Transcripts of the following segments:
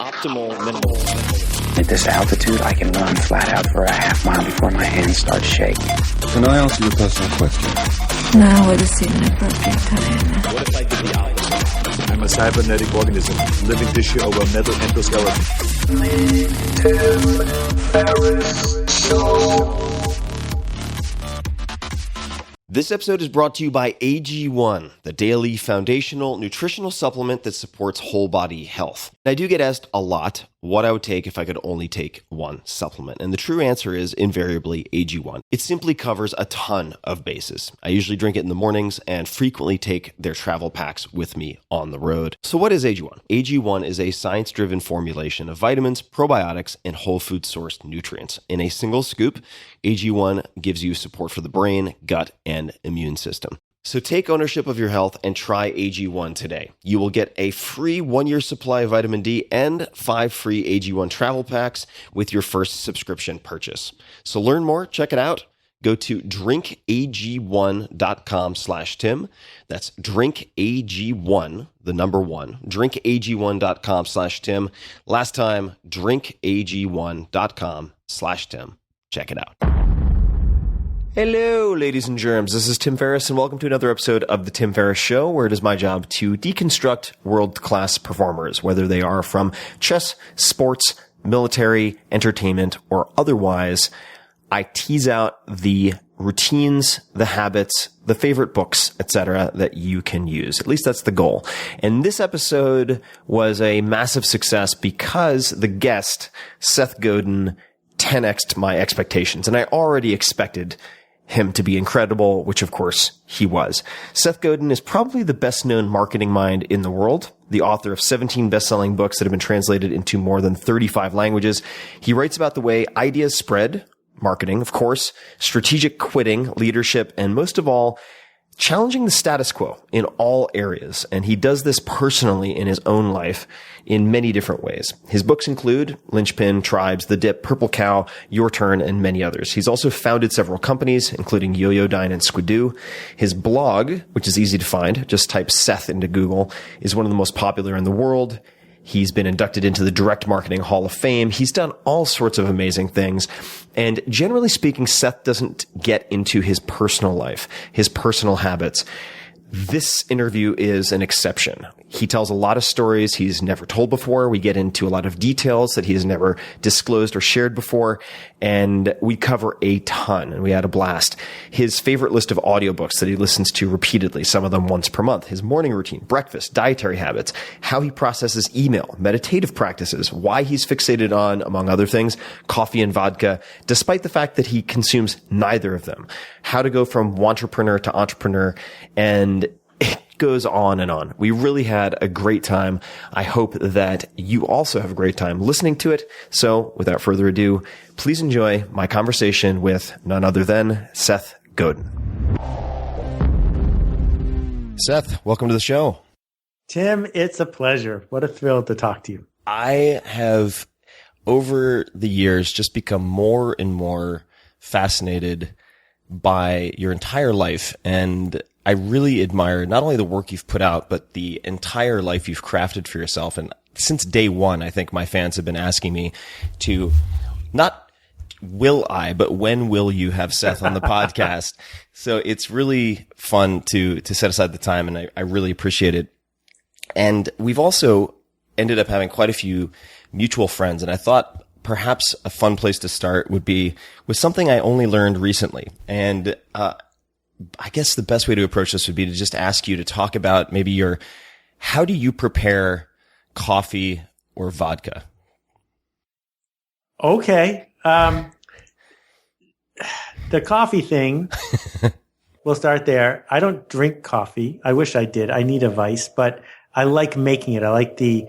optimal minimal. At this altitude, I can run flat out for a half mile before my hands start shaking. Can I ask you a personal question? Now would seem an appropriate time. What if I did the opposite? I'm a cybernetic organism, living tissue over metal endoskeleton. This episode is brought to you by AG1, the daily foundational nutritional supplement that supports whole body health. I do get asked a lot what I would take if I could only take one supplement. And the true answer is invariably AG1. It simply covers a ton of bases. I usually drink it in the mornings and frequently take their travel packs with me on the road. So what is AG1? AG1 is a science-driven formulation of vitamins, probiotics, and whole food sourced nutrients. In a single scoop, AG1 gives you support for the brain, gut, and immune system. So take ownership of your health and try AG1 today. You will get a free 1-year supply of vitamin D and 5 free AG1 travel packs with your first subscription purchase. So learn more, check it out. Go to drinkag1.com/Tim. That's drinkag1, the number 1, drinkag1.com/Tim. Last time, drinkag1.com/Tim. Check it out. Hello, ladies and germs. This is Tim Ferriss, and welcome to another episode of The Tim Ferriss Show, where it is my job to deconstruct world-class performers, whether they are from chess, sports, military, entertainment, or otherwise. I tease out the routines, the habits, the favorite books, etc. that you can use. At least that's the goal. And this episode was a massive success because the guest, Seth Godin, 10x'd my expectations. And I already expected him to be incredible, which of course he was. Seth Godin is probably the best known marketing mind in the world, the author of 17 best-selling books that have been translated into more than 35 languages. He writes about the way ideas spread, marketing, of course, strategic quitting, leadership, and most of all, challenging the status quo in all areas. And he does this personally in his own life in many different ways. His books include Linchpin, Tribes, The Dip, Purple Cow, Your Turn, and many others. He's also founded several companies, including Yoyodyne and Squidoo. His blog, which is easy to find, just type Seth into Google, is one of the most popular in the world. He's been inducted into the Direct Marketing Hall of Fame. He's done all sorts of amazing things. And generally speaking, Seth doesn't get into his personal life, his personal habits. This interview is an exception. He tells a lot of stories he's never told before. We get into a lot of details that he has never disclosed or shared before. And we cover a ton, and we had a blast. His favorite list of audiobooks that he listens to repeatedly, some of them once per month, his morning routine, breakfast, dietary habits, how he processes email, meditative practices, why he's fixated on, among other things, coffee and vodka, despite the fact that he consumes neither of them, how to go from wantrepreneur to entrepreneur, and it goes on and on. We really had a great time. I hope that you also have a great time listening to it. So without further ado, please enjoy my conversation with none other than Seth Godin. Seth, welcome to the show. Tim, it's a pleasure. What a thrill to talk to you. I have, over the years, just become more and more fascinated by your entire life, and I really admire not only the work you've put out, but the entire life you've crafted for yourself. And since day one, I think my fans have been asking me to not will I, but when will you have Seth on the podcast? So it's really fun to set aside the time, and I really appreciate it. And we've also ended up having quite a few mutual friends, and I thought perhaps a fun place to start would be with something I only learned recently. And I guess the best way to approach this would be to just ask you to talk about maybe how do you prepare coffee or vodka? Okay. The coffee thing, we'll start there. I don't drink coffee. I wish I did. I need a vice, but I like making it. I like the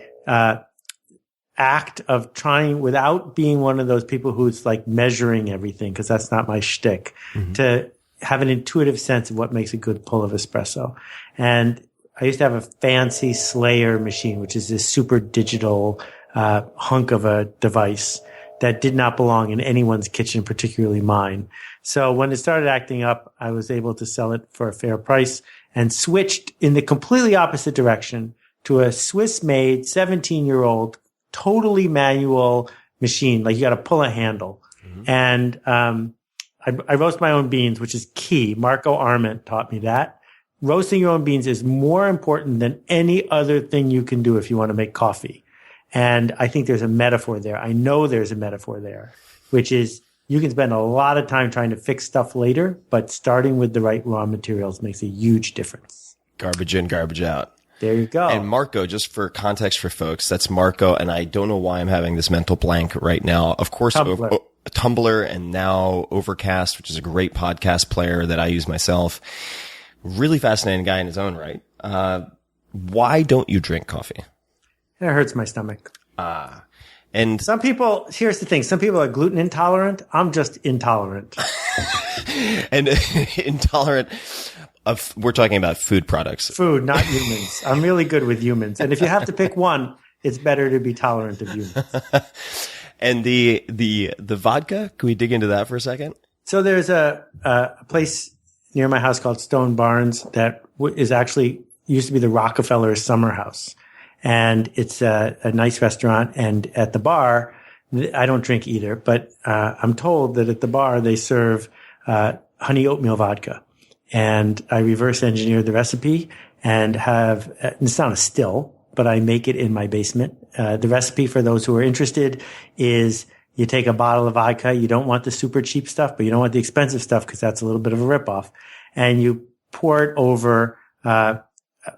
act of trying, without being one of those people who's like measuring everything, because that's not my shtick, to have an intuitive sense of what makes a good pull of espresso. And I used to have a fancy Slayer machine, which is this super digital hunk of a device that did not belong in anyone's kitchen, particularly mine. So when it started acting up, I was able to sell it for a fair price and switched in the completely opposite direction to a Swiss-made 17-year-old totally manual machine. Like you got to pull a handle. And I roast my own beans, which is key. Marco Arment taught me that. Roasting your own beans is more important than any other thing you can do if you want to make coffee. And I think there's a metaphor there. I know there's a metaphor there, which is you can spend a lot of time trying to fix stuff later, but starting with the right raw materials makes a huge difference. Garbage in, garbage out. There you go. And Marco, just for context for folks, that's Marco, and I don't know why I'm having this mental blank right now. Of course, Tumblr and now Overcast, which is a great podcast player that I use myself. Really fascinating guy in his own right. Why don't you drink coffee? It hurts my stomach. And some people, here's the thing. Some people are gluten intolerant. I'm just intolerant. And intolerant of, we're talking about food products. Food, not humans. I'm really good with humans. And if you have to pick one, it's better to be tolerant of humans. And the vodka, can we dig into that for a second? So there's a place near my house called Stone Barns that is actually used to be the Rockefeller Summer House. And it's a nice restaurant. And at the bar, I don't drink either, but I'm told that at the bar they serve honey oatmeal vodka. And I reverse engineered the recipe and have, it's not a still, but I make it in my basement. The recipe, for those who are interested, is you take a bottle of vodka. You don't want the super cheap stuff, but you don't want the expensive stuff because that's a little bit of a ripoff. And you pour it over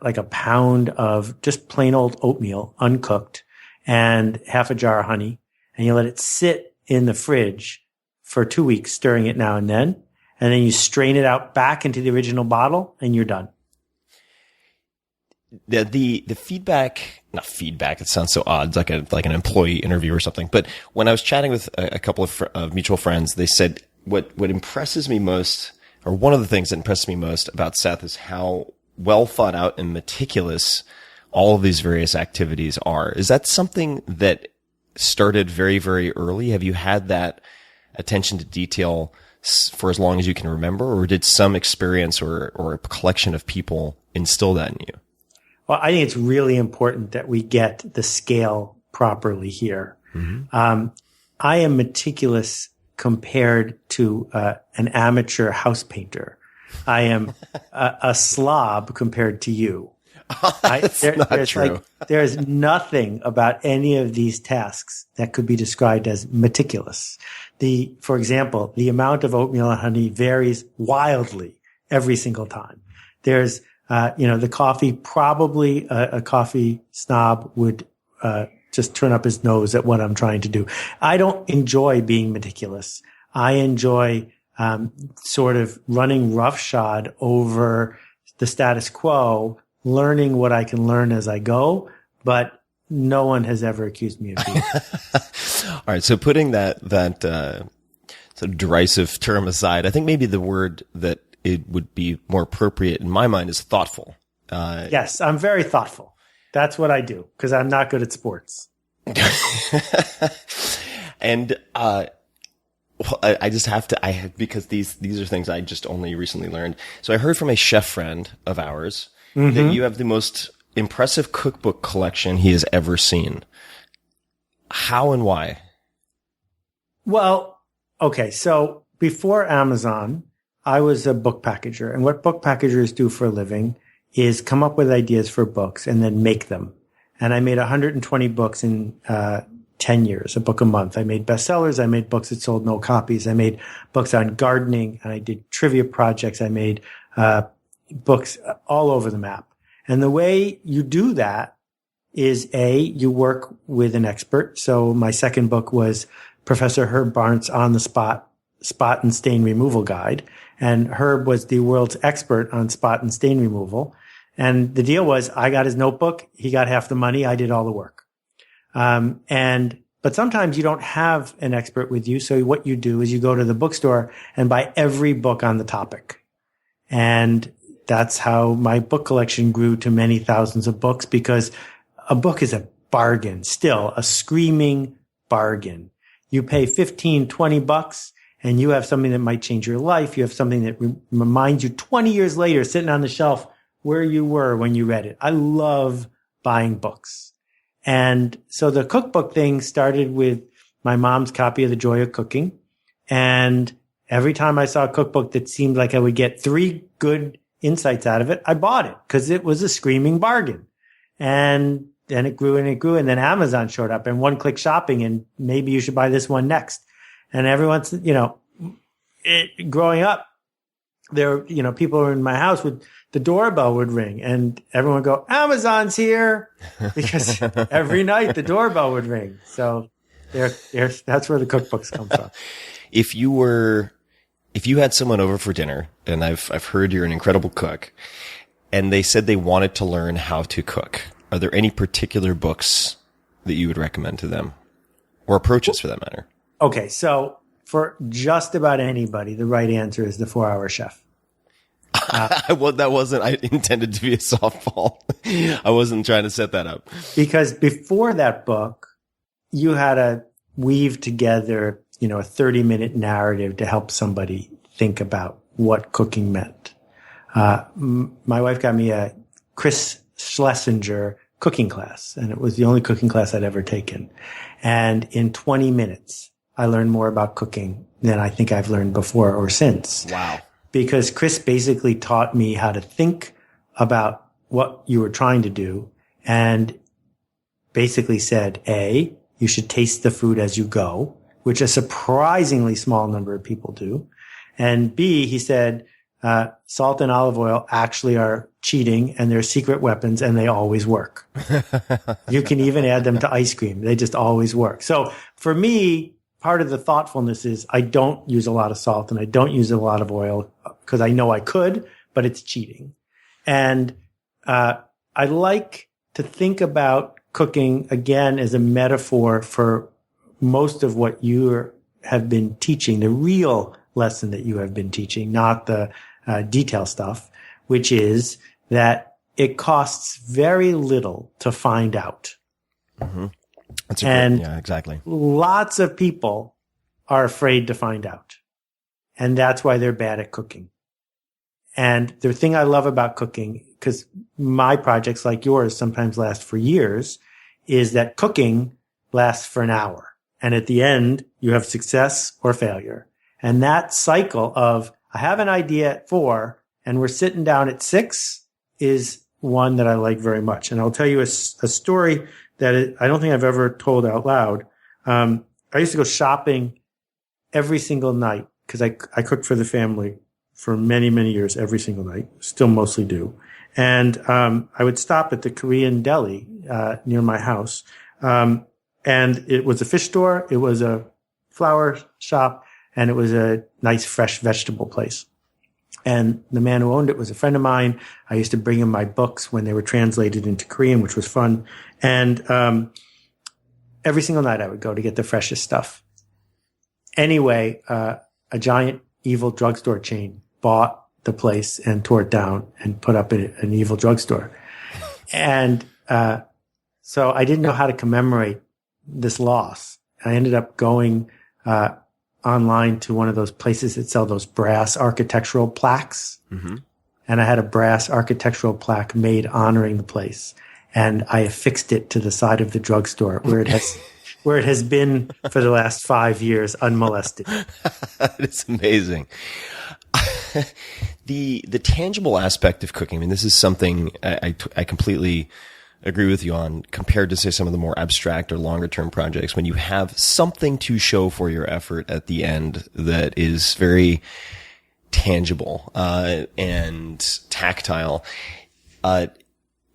like a pound of just plain old oatmeal, uncooked, and half a jar of honey. And you let it sit in the fridge for 2 weeks, stirring it now and then. And then you strain it out back into the original bottle and you're done. The feedback, not feedback, it sounds so odd. It's like an employee interview or something. But when I was chatting with a couple of mutual friends, they said what impresses me most, or one of the things that impresses me most about Seth, is how well thought out and meticulous all of these various activities are. Is that something that started very, very early? Have you had that attention to detail for as long as you can remember, or did some experience or a collection of people instill that in you? Well, I think it's really important that we get the scale properly here. Mm-hmm. I am meticulous compared to an amateur house painter. I am a slob compared to you. That's not true. There's nothing about any of these tasks that could be described as meticulous. For example, the amount of oatmeal and honey varies wildly every single time. There's, the coffee, probably a coffee snob would, just turn up his nose at what I'm trying to do. I don't enjoy being meticulous. I enjoy, sort of running roughshod over the status quo, learning what I can learn as I go, but no one has ever accused me of being. All right. So putting that sort of derisive term aside, I think maybe the word that it would be more appropriate in my mind is thoughtful. Yes, I'm very thoughtful. That's what I do because I'm not good at sports. And, well, I just have to, because these are things I just only recently learned. So I heard from a chef friend of ours that you have the most impressive cookbook collection he has ever seen. How and why? Well, okay. So before Amazon, I was a book packager, and what book packagers do for a living is come up with ideas for books and then make them. And I made 120 books in 10 years, a book a month. I made bestsellers. I made books that sold no copies. I made books on gardening, and I did trivia projects. I made books all over the map. And the way you do that is you work with an expert. So my second book was Professor Herb Barnes on the Spot and Stain Removal Guide. And Herb was the world's expert on spot and stain removal. And the deal was I got his notebook. He got half the money. I did all the work. But sometimes you don't have an expert with you. So what you do is you go to the bookstore and buy every book on the topic. And that's how my book collection grew to many thousands of books, because a book is a bargain, still a screaming bargain. You pay $15-20 and you have something that might change your life. You have something that reminds you 20 years later, sitting on the shelf where you were when you read it. I love buying books. And so the cookbook thing started with my mom's copy of The Joy of Cooking. And every time I saw a cookbook that seemed like I would get 3 good insights out of it, I bought it because it was a screaming bargain. And then it grew and it grew. And then Amazon showed up and one-click shopping, and maybe you should buy this one next. And everyone's, growing up, there, people were in my house with the doorbell would ring and everyone would go, Amazon's here, because every night the doorbell would ring. So that's where the cookbooks come from. If you had someone over for dinner, and I've heard you're an incredible cook, and they said they wanted to learn how to cook, are there any particular books that you would recommend to them, or approaches for that matter? Okay, so for just about anybody, the right answer is The 4-Hour Chef. Well, that wasn't I intended to be a softball. I wasn't trying to set that up. Because before that book, you had to weave together, a 30-minute narrative to help somebody think about what cooking meant. My wife got me a Chris Schlesinger cooking class, and it was the only cooking class I'd ever taken. And in 20 minutes, I learned more about cooking than I think I've learned before or since. Wow. Because Chris basically taught me how to think about what you were trying to do, and basically said, A, you should taste the food as you go, which a surprisingly small number of people do. And B, he said, salt and olive oil actually are cheating and they're secret weapons and they always work. You can even add them to ice cream. They just always work. So for me, part of the thoughtfulness is I don't use a lot of salt and I don't use a lot of oil because I know I could, but it's cheating. And I like to think about cooking again as a metaphor for most of what you have been teaching, the real lesson that you have been teaching, not the detail stuff, which is that it costs very little to find out. Mm-hmm. Yeah, exactly. Lots of people are afraid to find out. And that's why they're bad at cooking. And the thing I love about cooking, because my projects like yours sometimes last for years, is that cooking lasts for an hour. And at the end, you have success or failure. And that cycle of, I have an idea at 4 and we're sitting down at 6 is one that I like very much. And I'll tell you a story that I don't think I've ever told out loud. I used to go shopping every single night because I cooked for the family for many, many years, every single night, still mostly do. And I would stop at the Korean deli near my house. And it was a fish store, it was a flower shop, and it was a nice fresh vegetable place. And the man who owned it was a friend of mine. I used to bring him my books when they were translated into Korean, which was fun. And every single night I would go to get the freshest stuff. Anyway, a giant evil drugstore chain bought the place and tore it down and put up an evil drugstore. And so I didn't know how to commemorate this loss. I ended up going online to one of those places that sell those brass architectural plaques. Mm-hmm. And I had a brass architectural plaque made honoring the place. And I affixed it to the side of the drugstore where it has been for the last 5 years unmolested. It's amazing. The tangible aspect of cooking, I mean, this is something I completely agree with you on compared to, say, some of the more abstract or longer term projects. When you have something to show for your effort at the end that is very tangible and tactile,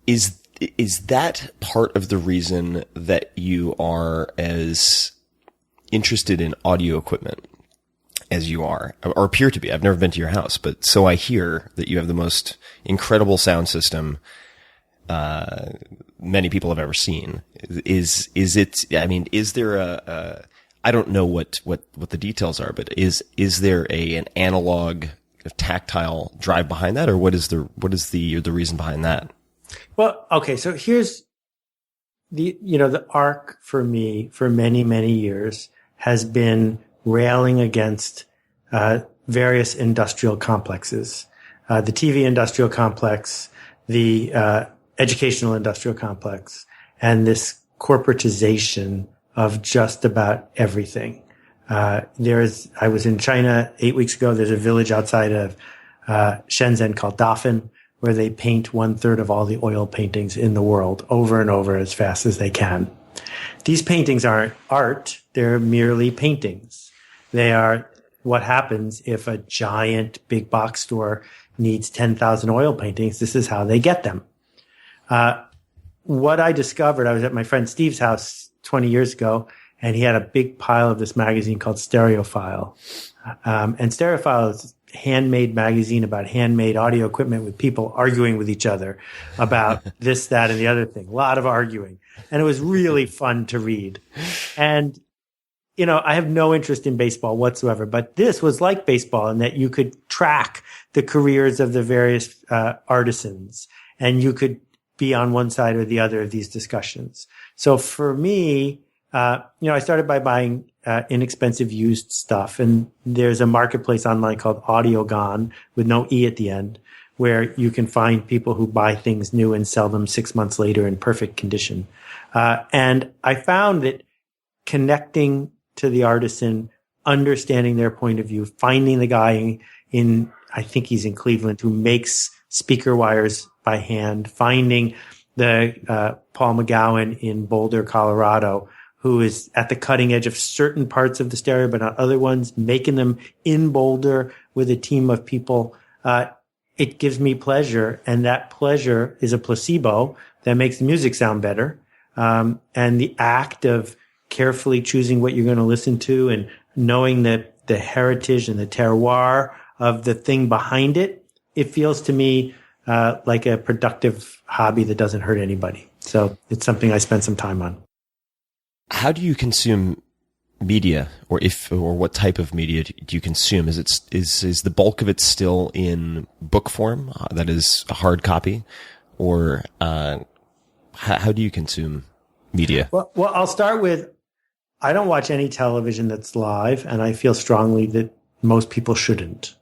is that part of the reason that you are as interested in audio equipment as you are, or appear to be? I've never been to your house, but so I hear that you have the most incredible sound system many people have ever seen. Is it, I mean, is there I don't know what the details are, but is there an analog, tactile drive behind that, or what is the reason behind that? Well, okay, so here's the arc for me for many, many years has been railing against various industrial complexes, the TV industrial complex, the educational industrial complex, and this corporatization of just about everything. I was in China 8 weeks ago. There's a village outside of Shenzhen called Dafan, where they paint 1/3 of all the oil paintings in the world over and over as fast as they can. These paintings aren't art. They're merely paintings. They are what happens if a giant big box store needs 10,000 oil paintings. This is how they get them. What I discovered, I was at my friend Steve's house 20 years ago, and he had a big pile of this magazine called Stereophile. And Stereophile is a handmade magazine about handmade audio equipment with people arguing with each other about this, that, and the other thing. A lot of arguing. And it was really fun to read. And, you know, I have no interest in baseball whatsoever, but this was like baseball in that you could track the careers of the various artisans, and you could be on one side or the other of these discussions. So for me, I started by buying inexpensive used stuff, and there's a marketplace online called Godin with no E at the end, where you can find people who buy things new and sell them 6 months later in perfect condition. And I found that connecting to the artisan, understanding their point of view, finding the guy I think he's in Cleveland, who makes speaker wires by hand, finding the Paul McGowan in Boulder, Colorado, who is at the cutting edge of certain parts of the stereo, but not other ones, making them in Boulder with a team of people. It gives me pleasure, and that pleasure is a placebo that makes the music sound better. And the act of carefully choosing what you're going to listen to and knowing that the heritage and the terroir of the thing behind it, it feels to me like a productive hobby that doesn't hurt anybody. So it's something I spend some time on. How do you consume media, or what type of media do you consume? Is the bulk of it still in book form, that is a hard copy, or how do you consume media? Well, I'll start with, I don't watch any television that's live, and I feel strongly that most people shouldn't.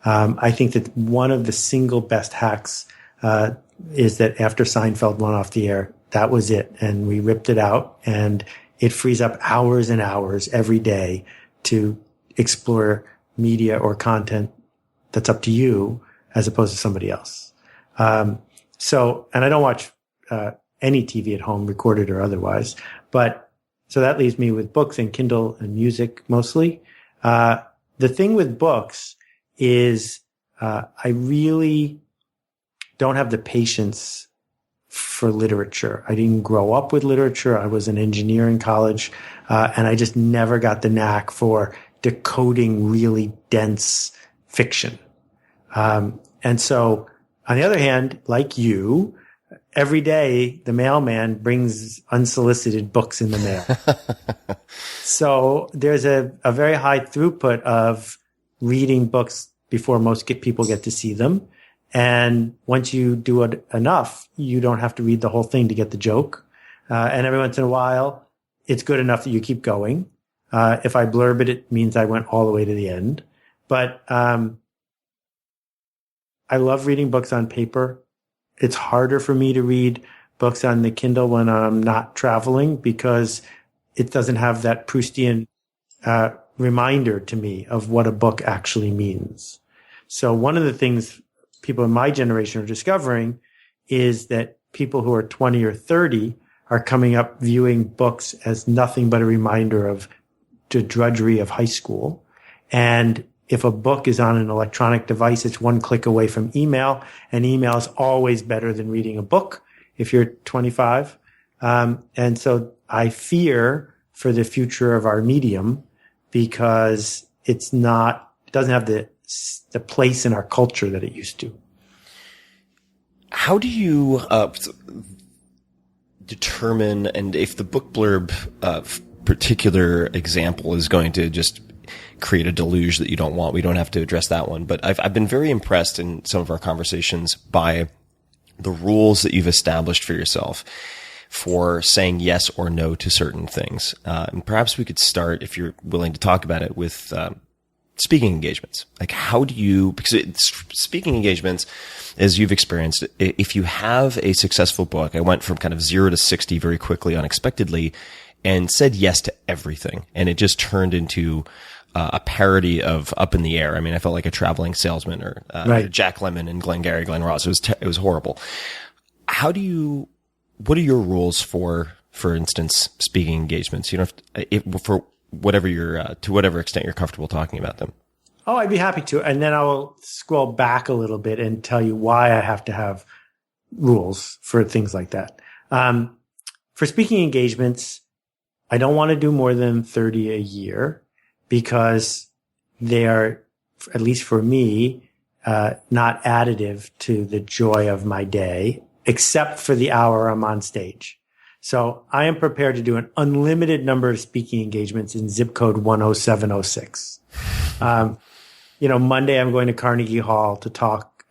I think that one of the single best hacks is that after Seinfeld went off the air, that was it. And we ripped it out, and it frees up hours and hours every day to explore media or content that's up to you as opposed to somebody else. And I don't watch any TV at home, recorded or otherwise. So that leaves me with books and Kindle and music mostly. The thing with books is I really don't have the patience for literature. I didn't grow up with literature. I was an engineer in college, and I just never got the knack for decoding really dense fiction. And so, on the other hand, like you, every day the mailman brings unsolicited books in the mail. So there's a very high throughput of reading books before most people get to see them. And once you do it enough, you don't have to read the whole thing to get the joke. And every once in a while, it's good enough that you keep going. If I blurb it, it means I went all the way to the end. But I love reading books on paper. It's harder for me to read books on the Kindle when I'm not traveling, because it doesn't have that Proustian reminder to me of what a book actually means. So one of the things people in my generation are discovering is that people who are 20 or 30 are coming up viewing books as nothing but a reminder of the drudgery of high school. And if a book is on an electronic device, it's one click away from email, and email is always better than reading a book if you're 25. And so I fear for the future of our medium, because it doesn't have the place in our culture that it used to. How do you determine, and if the book blurb particular example is going to just create a deluge that you don't want, we don't have to address that one. But I've been very impressed in some of our conversations by the rules that you've established for yourself for saying yes or no to certain things. And perhaps we could start, if you're willing to talk about it, with speaking engagements. Like, how do you, because speaking engagements, as you've experienced, if you have a successful book, I went from kind of 0 to 60 very quickly, unexpectedly, and said yes to everything. And it just turned into a parody of Up in the Air. I mean, I felt like a traveling salesman, or right. Jack Lemmon and Glengarry Glen Ross. It was horrible. What are your rules for instance, speaking engagements? You know, for whatever to whatever extent you're comfortable talking about them. Oh, I'd be happy to. And then I will scroll back a little bit and tell you why I have to have rules for things like that. For speaking engagements, I don't want to do more than 30 a year because they are, at least for me, not additive to the joy of my day, except for the hour I'm on stage. So I am prepared to do an unlimited number of speaking engagements in zip code 10706. You know, Monday I'm going to Carnegie Hall to talk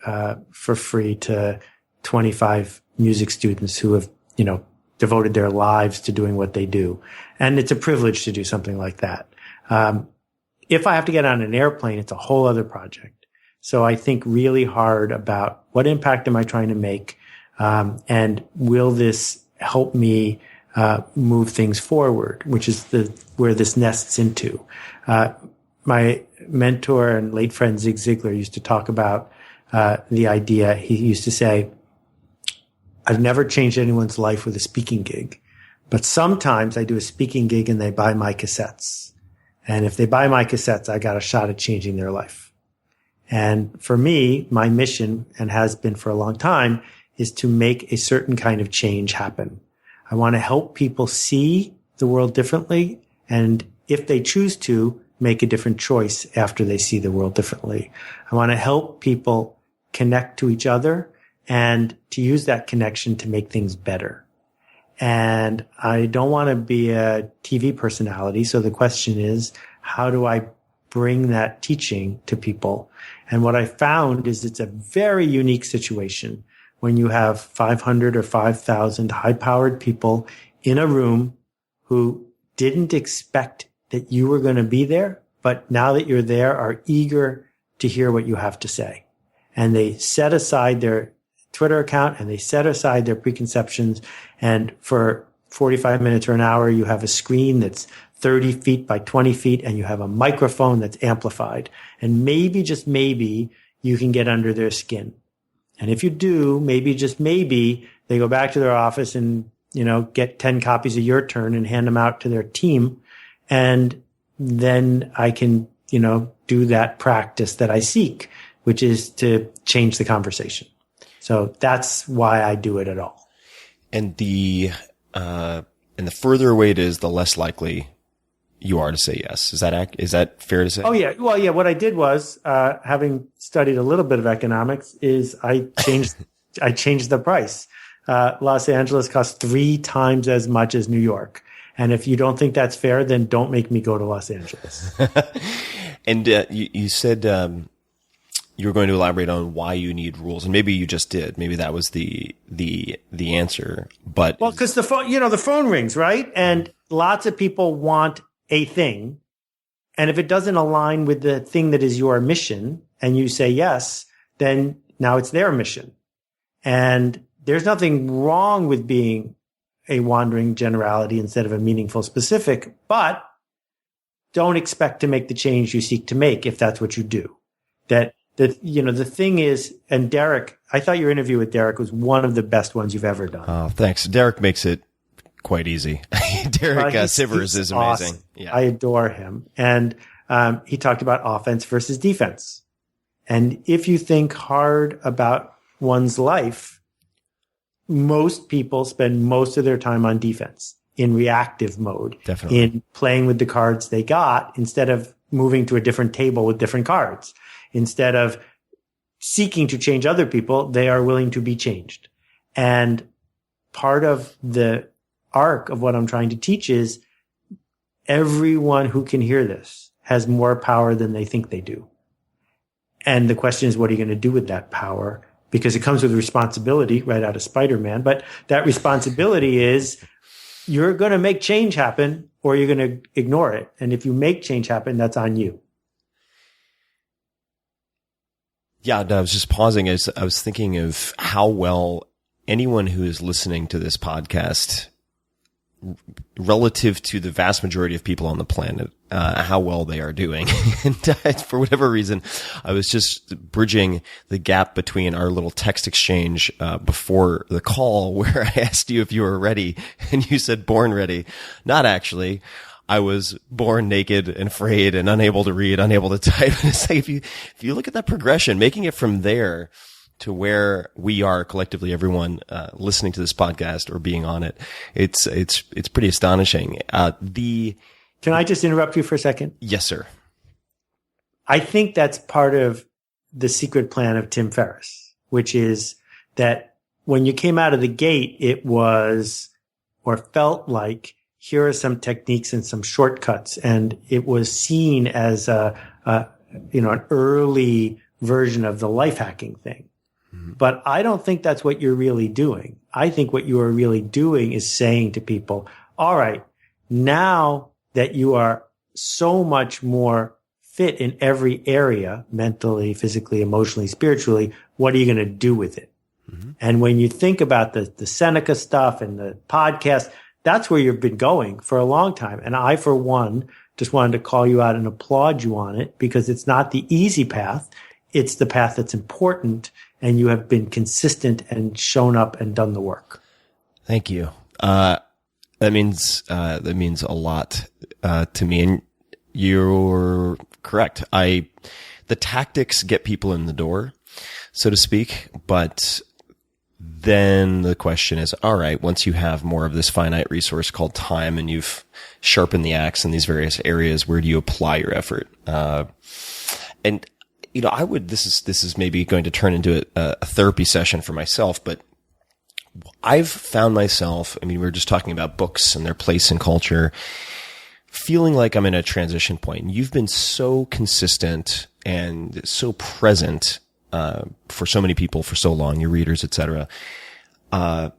for free to 25 music students who have, you know, devoted their lives to doing what they do. And it's a privilege to do something like that. If I have to get on an airplane, it's a whole other project. So I think really hard about what impact am I trying to make? And will this help me move things forward, which is where this nests into. My mentor and late friend Zig Ziglar used to talk about the idea. He used to say, I've never changed anyone's life with a speaking gig, but sometimes I do a speaking gig and they buy my cassettes. And if they buy my cassettes, I got a shot at changing their life. And for me, my mission, and has been for a long time, is to make a certain kind of change happen. I want to help people see the world differently, and if they choose to, make a different choice after they see the world differently. I want to help people connect to each other and to use that connection to make things better. And I don't want to be a TV personality. So the question is, how do I bring that teaching to people? And what I found is it's a very unique situation when you have 500 or 5,000 high-powered people in a room who didn't expect that you were going to be there, but now that you're there are eager to hear what you have to say. And they set aside their Twitter account and they set aside their preconceptions. And for 45 minutes or an hour, you have a screen that's 30 feet by 20 feet and you have a microphone that's amplified. And maybe, just maybe, you can get under their skin. And if you do, maybe, just maybe, they go back to their office and, you know, get 10 copies of your turn and hand them out to their team. And then I can, you know, do that practice that I seek, which is to change the conversation. So that's why I do it at all. And the further away it is, the less likely you are to say yes. Is that fair to say? Oh yeah. Well, yeah. What I did was, having studied a little bit of economics, is I changed the price. Los Angeles costs 3 times as much as New York. And if you don't think that's fair, then don't make me go to Los Angeles. And you said you were going to elaborate on why you need rules, and maybe you just did. Maybe that was the answer. But well, because the phone rings, right? And lots of people want a thing, and if it doesn't align with the thing that is your mission, and you say yes, then now it's their mission. And there's nothing wrong with being a wandering generality instead of a meaningful specific, but don't expect to make the change you seek to make if that's what you do. The thing is, and Derek, I thought your interview with Derek was one of the best ones you've ever done. Oh, thanks. Derek makes it quite easy. Derek Sivers is amazing. Awesome. Yeah. I adore him. And he talked about offense versus defense. And if you think hard about one's life, most people spend most of their time on defense, in reactive mode, definitely, in playing with the cards they got instead of moving to a different table with different cards. Instead of seeking to change other people, they are willing to be changed. And part of the arc of what I'm trying to teach is everyone who can hear this has more power than they think they do. And the question is, what are you going to do with that power? Because it comes with responsibility right out of Spider-Man. But that responsibility is you're going to make change happen or you're going to ignore it. And if you make change happen, that's on you. Yeah, no, I was just pausing as I was thinking of how well anyone who is listening to this podcast, relative to the vast majority of people on the planet, how well they are doing. And for whatever reason, I was just bridging the gap between our little text exchange before the call, where I asked you if you were ready, and you said born ready. Not actually. I was born naked and afraid and unable to read, unable to type. And it's like, if you look at that progression, making it from there to where we are collectively, everyone listening to this podcast or being on it, it's pretty astonishing. Can I just interrupt you for a second? Yes, sir. I think that's part of the secret plan of Tim Ferriss, which is that when you came out of the gate, it was, or felt like, here are some techniques and some shortcuts. And it was seen as an early version of the life hacking thing. Mm-hmm. But I don't think that's what you're really doing. I think what you are really doing is saying to people, all right, now that you are so much more fit in every area, mentally, physically, emotionally, spiritually, what are you going to do with it? Mm-hmm. And when you think about the Seneca stuff and the podcast, that's where you've been going for a long time. And I, for one, just wanted to call you out and applaud you on it, because it's not the easy path. It's the path that's important. And you have been consistent and shown up and done the work. Thank you. That means a lot to me. And you're correct. The tactics get people in the door, so to speak, but then the question is, all right, once you have more of this finite resource called time and you've sharpened the axe in these various areas, where do you apply your effort? And, this is maybe going to turn into a therapy session for myself, but I've found myself, we were just talking about books and their place in culture, feeling like I'm in a transition point. And you've been so consistent and so present for so many people for so long, your readers, etc. How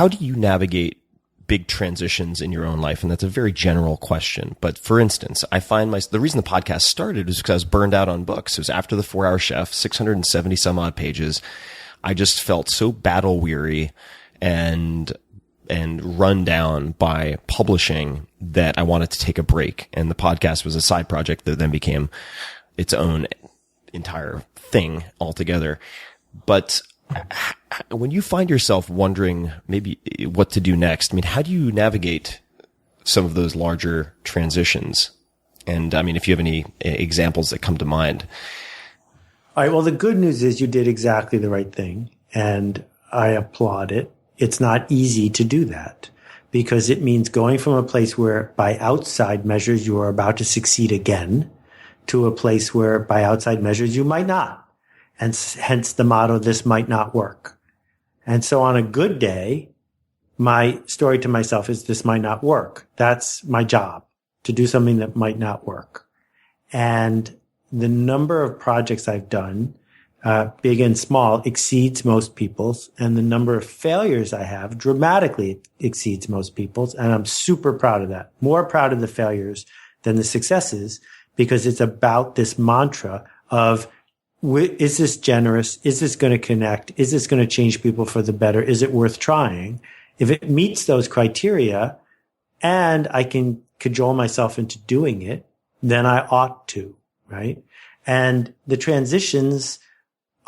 do you navigate big transitions in your own life? And that's a very general question. But for instance, I find the reason the podcast started is because I was burned out on books. It was after The 4-Hour Chef, 670 some odd pages. I just felt so battle weary and run down by publishing that I wanted to take a break. And the podcast was a side project that then became its own entire thing altogether. But when you find yourself wondering maybe what to do next, how do you navigate some of those larger transitions? And if you have any examples that come to mind. All right. Well, the good news is you did exactly the right thing, and I applaud it. It's not easy to do that, because it means going from a place where by outside measures you are about to succeed again to a place where by outside measures you might not. And hence the motto, this might not work. And so on a good day, my story to myself is, this might not work. That's my job, to do something that might not work. And the number of projects I've done, big and small, exceeds most people's. And the number of failures I have dramatically exceeds most people's. And I'm super proud of that. More proud of the failures than the successes, because it's about this mantra of, is this generous? Is this going to connect? Is this going to change people for the better? Is it worth trying? If it meets those criteria and I can cajole myself into doing it, then I ought to, right? And the transitions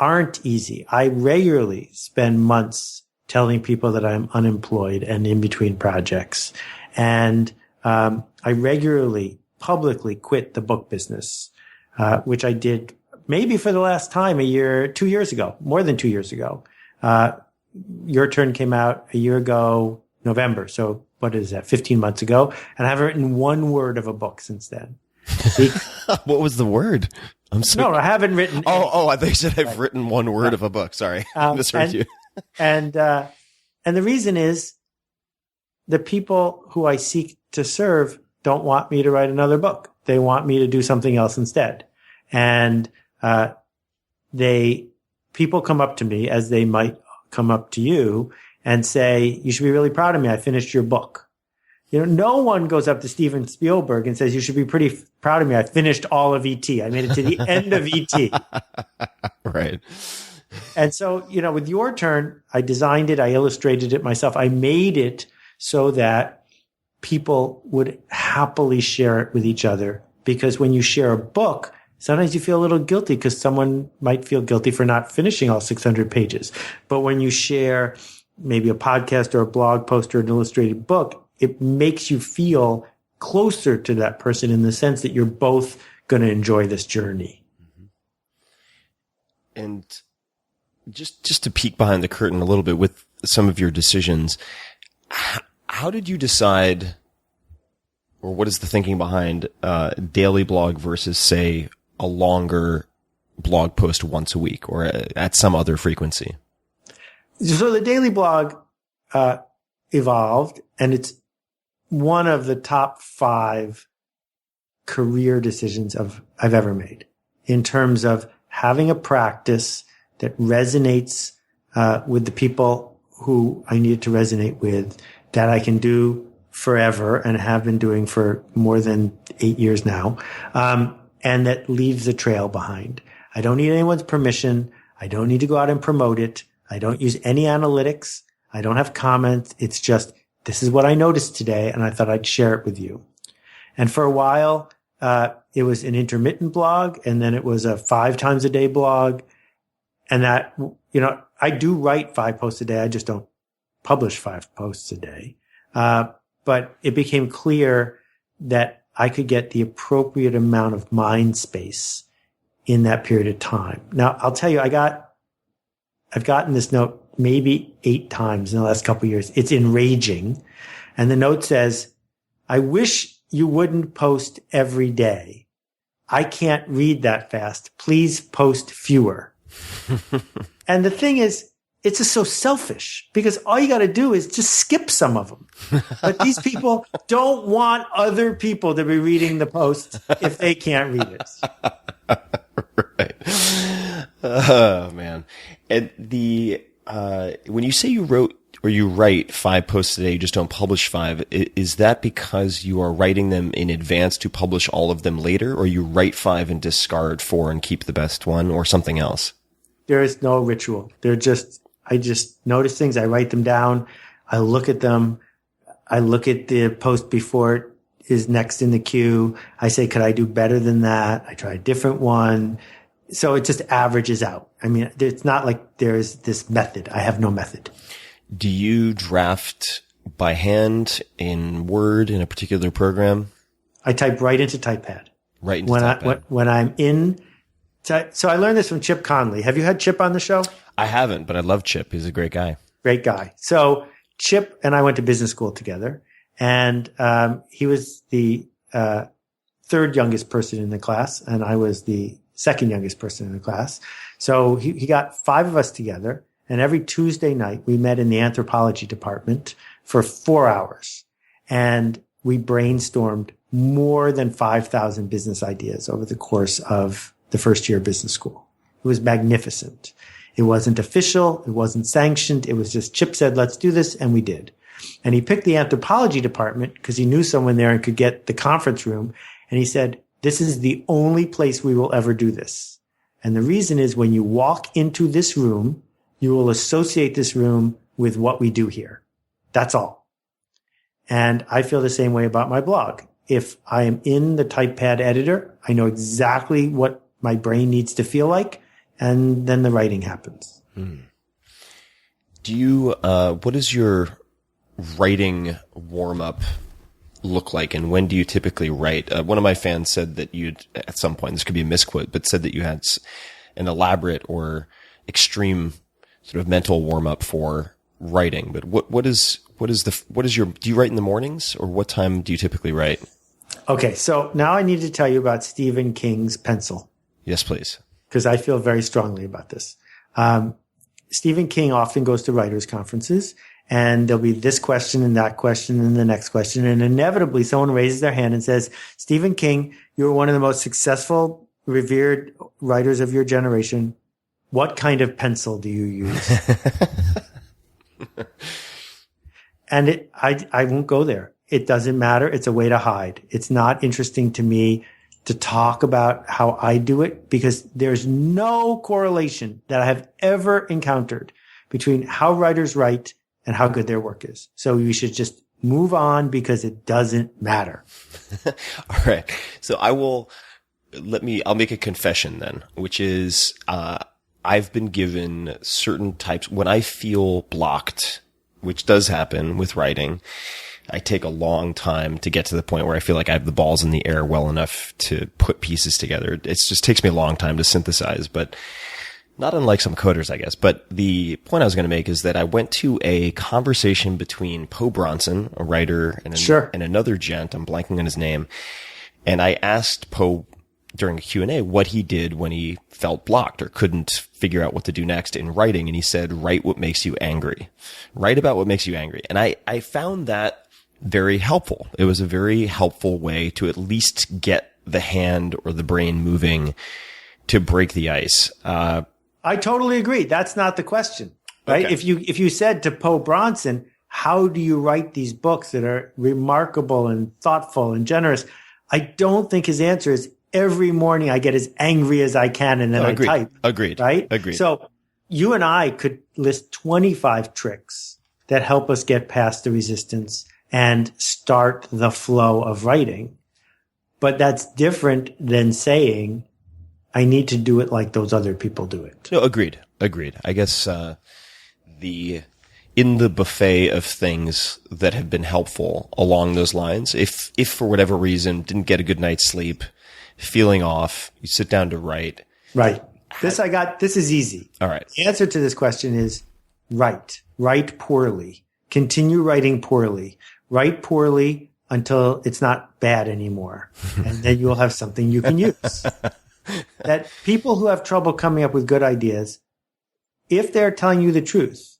aren't easy. I regularly spend months telling people that I'm unemployed and in between projects. And I regularly publicly quit the book business, which I did maybe for the last time 2 years ago, more than 2 years ago. Your Turn came out a year ago, November. So what is that, 15 months ago? And I haven't written one word of a book since then. What was the word? I'm sorry. No, I haven't written. I thought you said I've written one word of a book. Sorry. I misheard you. And the reason is the people who I seek to serve don't want me to write another book. They want me to do something else instead. And people come up to me, as they might come up to you, and say, you should be really proud of me. I finished your book. No one goes up to Steven Spielberg and says, you should be pretty proud of me. I finished all of E.T. I made it to the end of E.T. Right. And so, with Your Turn, I designed it. I illustrated it myself. I made it so that people would happily share it with each other. Because when you share a book, sometimes you feel a little guilty because someone might feel guilty for not finishing all 600 pages. But when you share maybe a podcast or a blog post or an illustrated book, it makes you feel closer to that person in the sense that you're both going to enjoy this journey. And just to peek behind the curtain a little bit with some of your decisions, how did you decide, or what is the thinking behind daily blog versus, say, a longer blog post once a week or at some other frequency? So the daily blog evolved, and it's one of the top 5 career decisions I've ever made in terms of having a practice that resonates with the people who I need to resonate with, that I can do forever and have been doing for more than 8 years now, and that leaves a trail behind. I don't need anyone's permission. I don't need to go out and promote it. I don't use any analytics. I don't have comments. It's just, this is what I noticed today, and I thought I'd share it with you. And for a while, it was an intermittent blog, and then it was a 5 times a day blog. And that, I do write 5 posts a day. I just don't publish 5 posts a day. But it became clear that I could get the appropriate amount of mind space in that period of time. Now, I'll tell you, I've gotten this note maybe 8 times in the last couple of years. It's enraging. And the note says, I wish you wouldn't post every day. I can't read that fast. Please post fewer. And the thing is, it's just so selfish because all you got to do is just skip some of them. But these people don't want other people to be reading the post if they can't read it. Right. Oh, man. And when you say you wrote or you write 5 posts a day, you just don't publish 5, is that because you are writing them in advance to publish all of them later, or you write 5 and discard 4 and keep the best one, or something else? There is no ritual. I just notice things. I write them down. I look at them. I look at the post before it is next in the queue. I say, could I do better than that? I try a different one. So it just averages out. I mean, it's not like there's this method. I have no method. Do you draft by hand in Word in a particular program? I type right into TypePad. Right into TypePad. When I'm in. So I learned this from Chip Conley. Have you had Chip on the show? I haven't, but I love Chip. He's a great guy. Great guy. So Chip and I went to business school together, and he was the 3rd youngest person in the class, and I was the 2nd youngest person in the class. So he got 5 of us together, and every Tuesday night we met in the anthropology department for 4 hours, and we brainstormed more than 5,000 business ideas over the course of the first year of business school. It was magnificent. It wasn't official. It wasn't sanctioned. It was just Chip said, let's do this. And we did. And he picked the anthropology department because he knew someone there and could get the conference room. And he said, this is the only place we will ever do this. And the reason is when you walk into this room, you will associate this room with what we do here. That's all. And I feel the same way about my blog. If I am in the TypePad editor, I know exactly what my brain needs to feel like, and then the writing happens. Do you, what does your writing warm-up look like, and when do you typically write? One of my fans said that you'd, at some point, this could be a misquote, but said that you had an elaborate or extreme sort of mental warm-up for writing. But what is your, do you write in the mornings, or what time do you typically write? Okay, so now I need to tell you about Stephen King's pencil. Yes, please. Because I feel very strongly about this. Stephen King often goes to writers' conferences, and there'll be this question and that question and the next question. And inevitably someone raises their hand and says, Stephen King, you're one of the most successful, revered writers of your generation. What kind of pencil do you use? And I won't go there. it doesn't matter. It's a way to hide. It's not interesting to me to talk about how I do it because there's no correlation that I have ever encountered between how writers write and how good their work is. So you should just move on because it doesn't matter. All right. So I'll make a confession then, which is, I've been given certain types when I feel blocked, which does happen with writing. I take a long time to get to the point where I feel like I have the balls in the air well enough to put pieces together. It just takes me a long time to synthesize, but not unlike some coders, I guess. But the point I was going to make is that I went to a conversation between Poe Bronson, a writer, and another gent. I'm blanking on his name. And I asked Poe during a Q&A what he did when he felt blocked or couldn't figure out what to do next in writing. And he said, write what makes you angry. Write about what makes you angry. And I found that very helpful. It was a very helpful way to at least get the hand or the brain moving to break the ice. I totally agree. That's not the question, right? Okay. If you said to Poe Bronson, how do you write these books that are remarkable and thoughtful and generous? I don't think his answer is every morning I get as angry as I can and then I type. Agreed. Right? Agreed. So you and I could list 25 tricks that help us get past the resistance and start the flow of writing. But that's different than saying, I need to do it like those other people do it. No, agreed. I guess, in the buffet of things that have been helpful along those lines, if for whatever reason didn't get a good night's sleep, feeling off, you sit down to write. Right. This is easy. All right. The answer to this question is write. Write poorly. Continue writing poorly. Write poorly until it's not bad anymore. And then you'll have something you can use. That people who have trouble coming up with good ideas, if they're telling you the truth,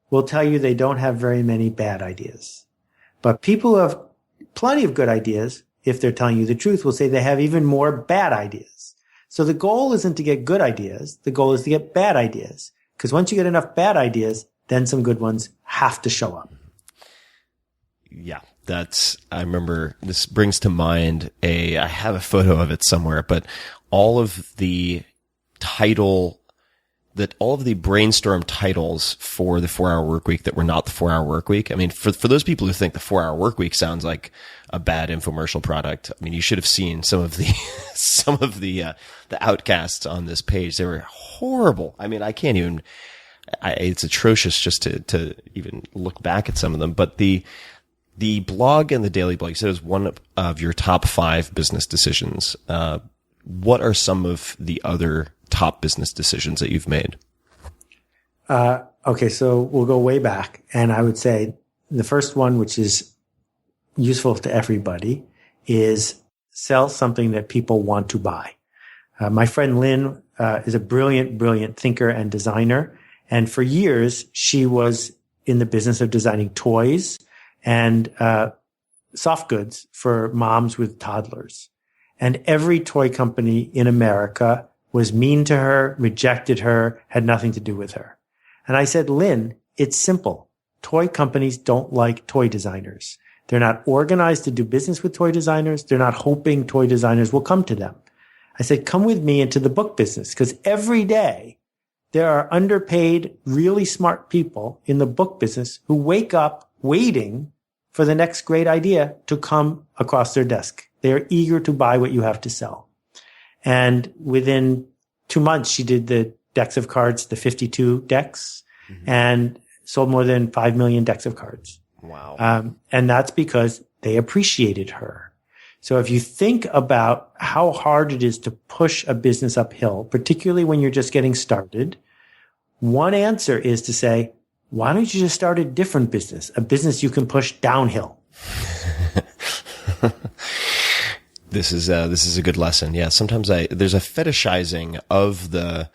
will tell you they don't have very many bad ideas. But people who have plenty of good ideas, if they're telling you the truth, will say they have even more bad ideas. So the goal isn't to get good ideas. The goal is to get bad ideas. Because once you get enough bad ideas, then some good ones have to show up. Yeah, I remember this brings to mind I have a photo of it somewhere, but all of the brainstorm titles for the 4-Hour Workweek that were not the 4-Hour Workweek. I mean, for those people who think the 4-Hour Workweek sounds like a bad infomercial product, I mean, you should have seen some of the outcasts on this page. They were horrible. I mean, I can't even, it's atrocious just to even look back at some of them, but the blog and the daily blog, you said it was one of your top 5 business decisions. What are some of the other top business decisions that you've made? Okay, so we'll go way back. And I would say the first one, which is useful to everybody, is sell something that people want to buy. My friend Lynn is a brilliant thinker and designer. And for years, she was in the business of designing toys and soft goods for moms with toddlers. And every toy company in America was mean to her, rejected her, had nothing to do with her. And I said, Lynn, it's simple. Toy companies don't like toy designers. They're not organized to do business with toy designers. They're not hoping toy designers will come to them. I said, come with me into the book business, because every day there are underpaid, really smart people in the book business who wake up waiting for the next great idea to come across their desk. They are eager to buy what you have to sell. And within 2 months, she did the decks of cards, the 52 decks, and sold more than 5 million decks of cards. Wow. And that's because they appreciated her. So if you think about how hard it is to push a business uphill, particularly when you're just getting started, one answer is to say, why don't you just start a different business, a business you can push downhill? This is a good lesson. Yeah. Sometimes there's a fetishizing of the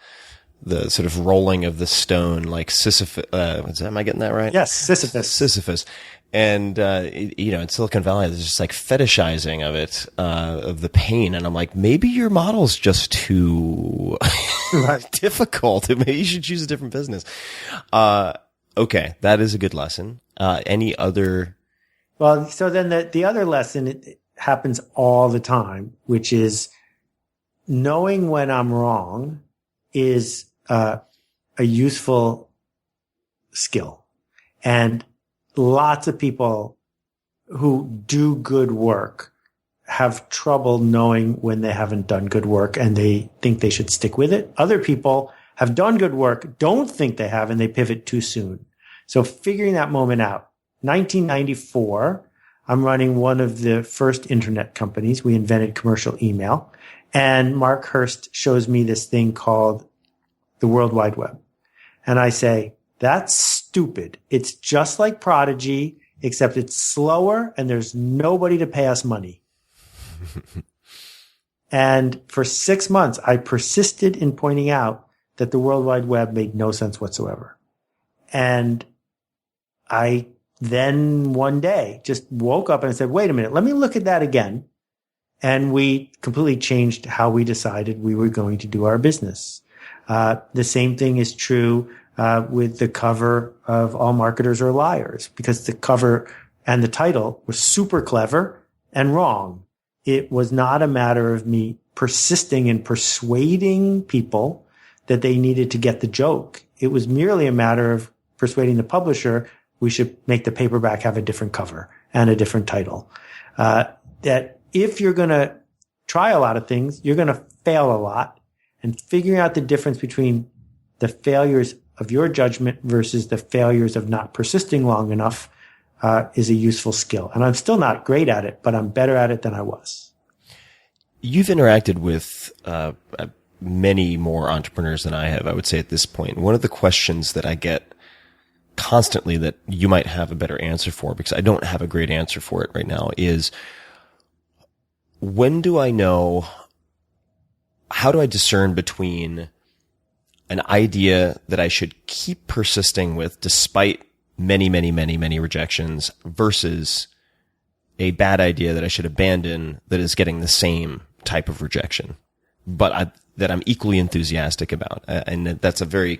sort of rolling of the stone, like Sisyphus, am I getting that right? Yes. Sisyphus. And, in Silicon Valley, there's just like fetishizing of it, of the pain. And I'm like, maybe your model's just too difficult. Maybe you should choose a different business. Okay. That is a good lesson. Any other Well, so then the other lesson, it happens all the time, which is knowing when I'm wrong is a useful skill. And lots of people who do good work have trouble knowing when they haven't done good work and they think they should stick with it. Other people have done good work, don't think they have, and they pivot too soon. So figuring that moment out. 1994, I'm running one of the first internet companies. We invented commercial email. And Mark Hurst shows me this thing called the World Wide Web. And I say, that's stupid. It's just like Prodigy, except it's slower and there's nobody to pay us money. And for 6 months, I persisted in pointing out that the World Wide Web made no sense whatsoever. And I then one day just woke up and said, wait a minute, let me look at that again. And we completely changed how we decided we were going to do our business. The same thing is true with the cover of All Marketers Are Liars, because the cover and the title was super clever and wrong. It was not a matter of me persisting in persuading people that they needed to get the joke. It was merely a matter of persuading the publisher we should make the paperback have a different cover and a different title. That if you're going to try a lot of things, you're going to fail a lot. And figuring out the difference between the failures of your judgment versus the failures of not persisting long enough is a useful skill. And I'm still not great at it, but I'm better at it than I was. You've interacted with many more entrepreneurs than I have, I would say, at this point. One of the questions that I get constantly that you might have a better answer for, because I don't have a great answer for it right now, is when do I know, how do I discern between an idea that I should keep persisting with despite many, many, many, many rejections versus a bad idea that I should abandon that is getting the same type of rejection, but that I'm equally enthusiastic about? And that's a very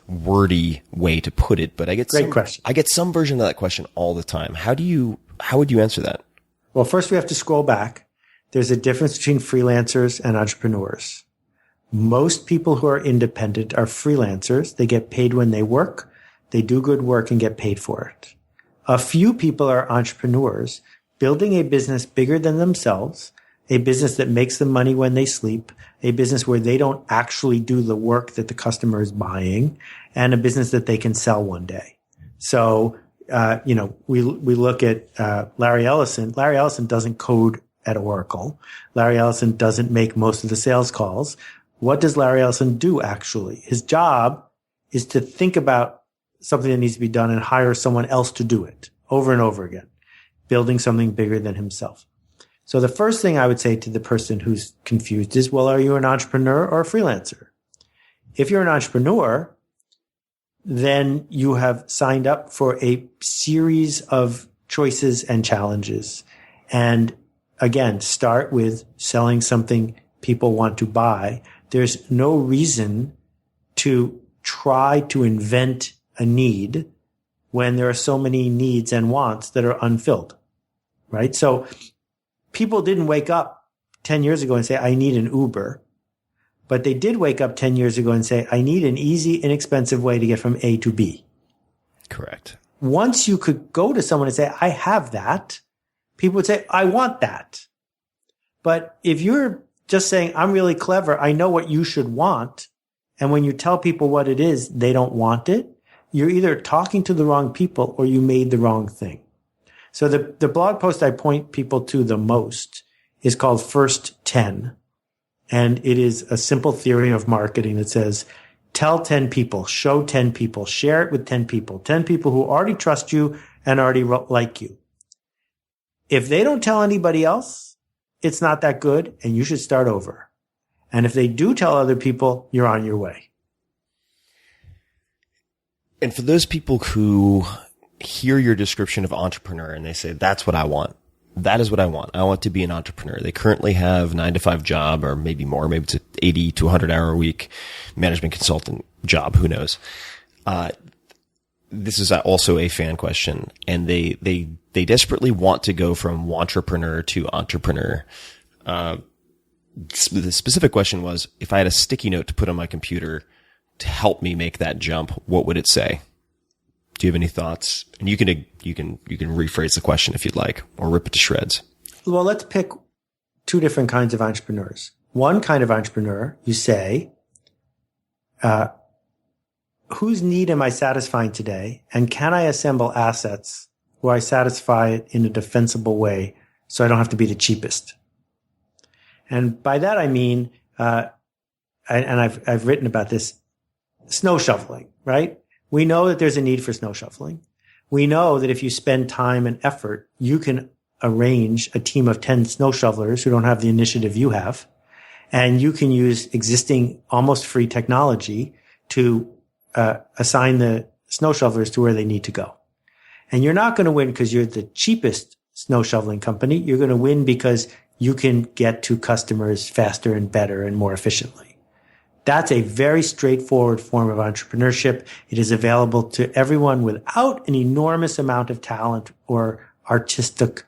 wordy way to put it, but I get some version of that question all the time. How would you answer that? Well, first we have to scroll back. There's a difference between freelancers and entrepreneurs. Most people who are independent are freelancers. They get paid when they work. They do good work and get paid for it. A few people are entrepreneurs, building a business bigger than themselves, a business that makes them money when they sleep, a business where they don't actually do the work that the customer is buying, and a business that they can sell one day. So, we look at Larry Ellison. Larry Ellison doesn't code at Oracle. Larry Ellison doesn't make most of the sales calls. What does Larry Ellison do actually? His job is to think about something that needs to be done and hire someone else to do it over and over again, building something bigger than himself. So the first thing I would say to the person who's confused is, well, are you an entrepreneur or a freelancer? If you're an entrepreneur, then you have signed up for a series of choices and challenges. And again, start with selling something people want to buy. There's no reason to try to invent a need when there are so many needs and wants that are unfilled, right? So people didn't wake up 10 years ago and say, I need an Uber. But they did wake up 10 years ago and say, I need an easy, inexpensive way to get from A to B. Correct. Once you could go to someone and say, I have that, people would say, I want that. But if you're just saying, I'm really clever, I know what you should want, and when you tell people what it is, they don't want it, you're either talking to the wrong people or you made the wrong thing. So the blog post I point people to the most is called First 10. And it is a simple theory of marketing that says, tell 10 people, show 10 people, share it with 10 people who already trust you and already like you. If they don't tell anybody else, it's not that good and you should start over. And if they do tell other people, you're on your way. And for those people who hear your description of entrepreneur and they say, that's what I want. That is what I want. I want to be an entrepreneur. They currently have 9-to-5 job or maybe more. Maybe it's an 80 to 100 hour a week management consultant job. Who knows? this is also a fan question, and they desperately want to go from wantrepreneur to entrepreneur. The specific question was, if I had a sticky note to put on my computer to help me make that jump, what would it say? Do you have any thoughts? And you can rephrase the question if you'd like, or rip it to shreds. Well, let's pick two different kinds of entrepreneurs. One kind of entrepreneur, you say, whose need am I satisfying today? And can I assemble assets where I satisfy it in a defensible way so I don't have to be the cheapest? And by that, I mean, and I've written about this, snow shoveling, right? We know that there's a need for snow shoveling. We know that if you spend time and effort, you can arrange a team of 10 snow shovelers who don't have the initiative you have. And you can use existing almost free technology to assign the snow shovelers to where they need to go. And you're not going to win because you're the cheapest snow shoveling company. You're going to win because you can get to customers faster and better and more efficiently. That's a very straightforward form of entrepreneurship. It is available to everyone without an enormous amount of talent or artistic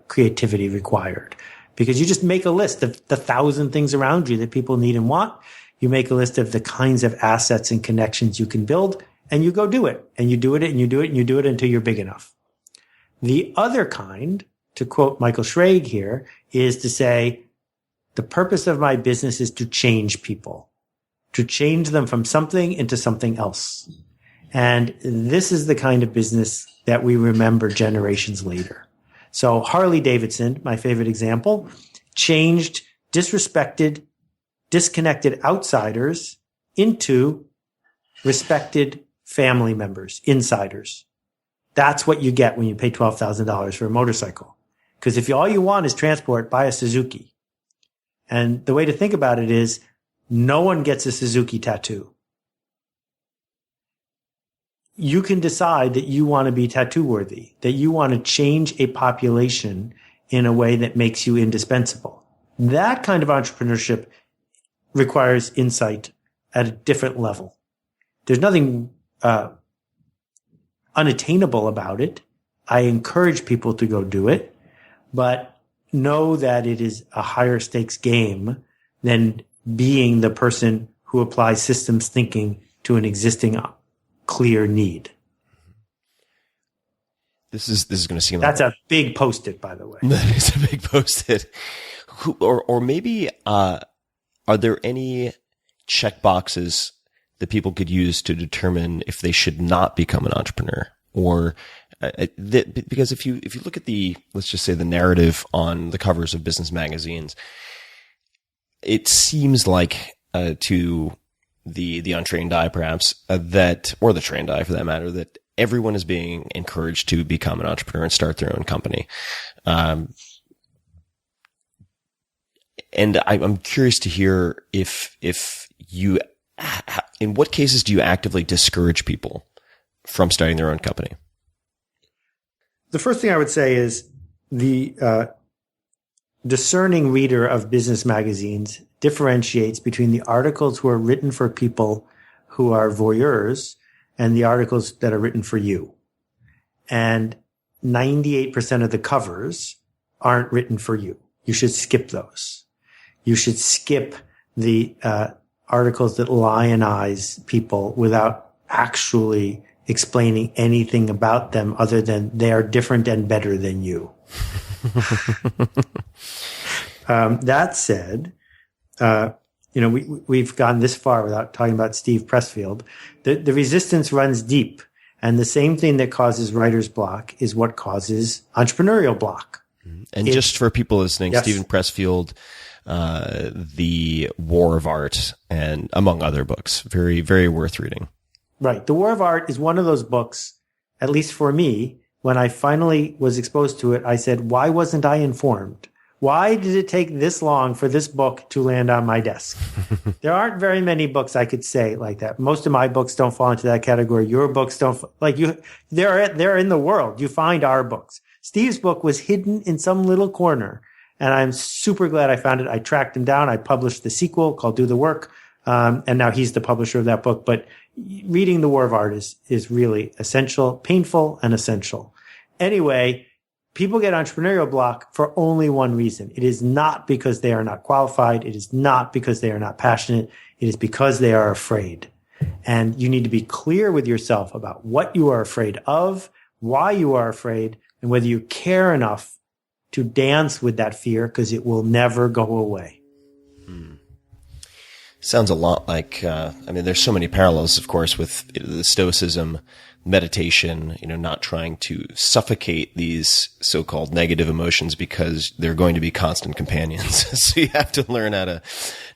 creativity required. Because you just make a list of the 1,000 things around you that people need and want. You make a list of the kinds of assets and connections you can build, and you go do it. And you do it, and you do it, and you do it until you're big enough. The other kind, to quote Michael Schrage here, is to say, the purpose of my business is to change people, to change them from something into something else. And this is the kind of business that we remember generations later. So Harley Davidson, my favorite example, changed disrespected, disconnected outsiders into respected family members, insiders. That's what you get when you pay $12,000 for a motorcycle. Because if all you want is transport, buy a Suzuki. And the way to think about it is no one gets a Suzuki tattoo. You can decide that you want to be tattoo worthy, that you want to change a population in a way that makes you indispensable. That kind of entrepreneurship requires insight at a different level. There's nothing unattainable about it. I encourage people to go do it, but know that it is a higher stakes game than being the person who applies systems thinking to an existing clear need. This is going to seem that's a big post-it, by the way. It's a big post-it. Or maybe are there any check boxes that people could use to determine if they should not become an entrepreneur? Or because if you look at let's just say the narrative on the covers of business magazines, it seems like to the untrained eye, perhaps, that, or the trained eye for that matter, that everyone is being encouraged to become an entrepreneur and start their own company. And I'm curious to hear if you, in what cases do you actively discourage people from starting their own company? The first thing I would say is the discerning reader of business magazines differentiates between the articles who are written for people who are voyeurs and the articles that are written for you. And 98% of the covers aren't written for you. You should skip those. You should skip the articles that lionize people without actually explaining anything about them other than they are different and better than you. That said, we've gone this far without talking about Steve Pressfield. The resistance runs deep, and the same thing that causes writer's block is what causes entrepreneurial block. And just for people listening, yes. Stephen Pressfield, The War of Art, and among other books, very, very worth reading. Right. The War of Art is one of those books, at least for me, when I finally was exposed to it, I said, why wasn't I informed? Why did it take this long for this book to land on my desk? There aren't very many books I could say like that. Most of my books don't fall into that category. Your books don't, they're in the world. You find our books. Steve's book was hidden in some little corner, and I'm super glad I found it. I tracked him down. I published the sequel called Do the Work. And now he's the publisher of that book. But reading The War of Art is really essential, painful and essential. Anyway, people get entrepreneurial block for only one reason. It is not because they are not qualified. It is not because they are not passionate. It is because they are afraid. And you need to be clear with yourself about what you are afraid of, why you are afraid, and whether you care enough to dance with that fear, because it will never go away. Sounds a lot like, there's so many parallels, of course, with the Stoicism, meditation, not trying to suffocate these so-called negative emotions because they're going to be constant companions. So you have to learn how to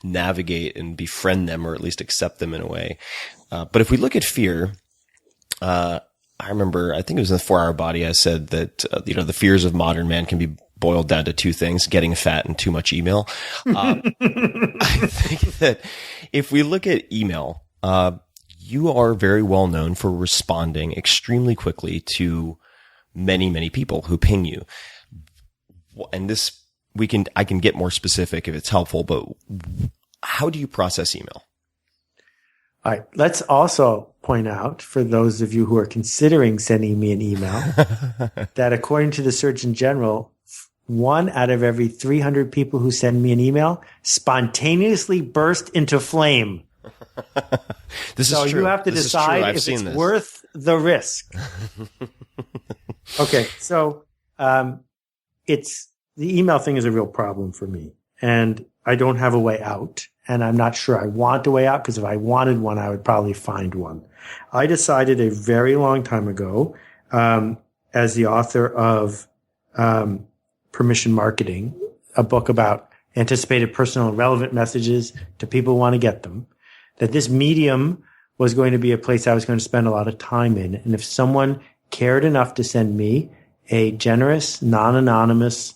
navigate and befriend them, or at least accept them in a way. But if we look at fear, I remember, I think it was in the 4 Hour Body, I said that, the fears of modern man can be boiled down to 2 things: getting fat and too much email. I think that if we look at email, you are very well known for responding extremely quickly to many, many people who ping you. And this, I can get more specific if it's helpful, but how do you process email? All right. Let's also point out, for those of you who are considering sending me an email, that according to the Surgeon General, 1 out of every 300 people who send me an email spontaneously burst into flame. This is true. So you have to decide if it's worth the risk. Okay. So, the email thing is a real problem for me, and I don't have a way out, and I'm not sure I want a way out, because if I wanted one, I would probably find one. I decided a very long time ago, as the author of, Permission Marketing, a book about anticipated personal and relevant messages to people who want to get them, that this medium was going to be a place I was going to spend a lot of time in. And if someone cared enough to send me a generous, non-anonymous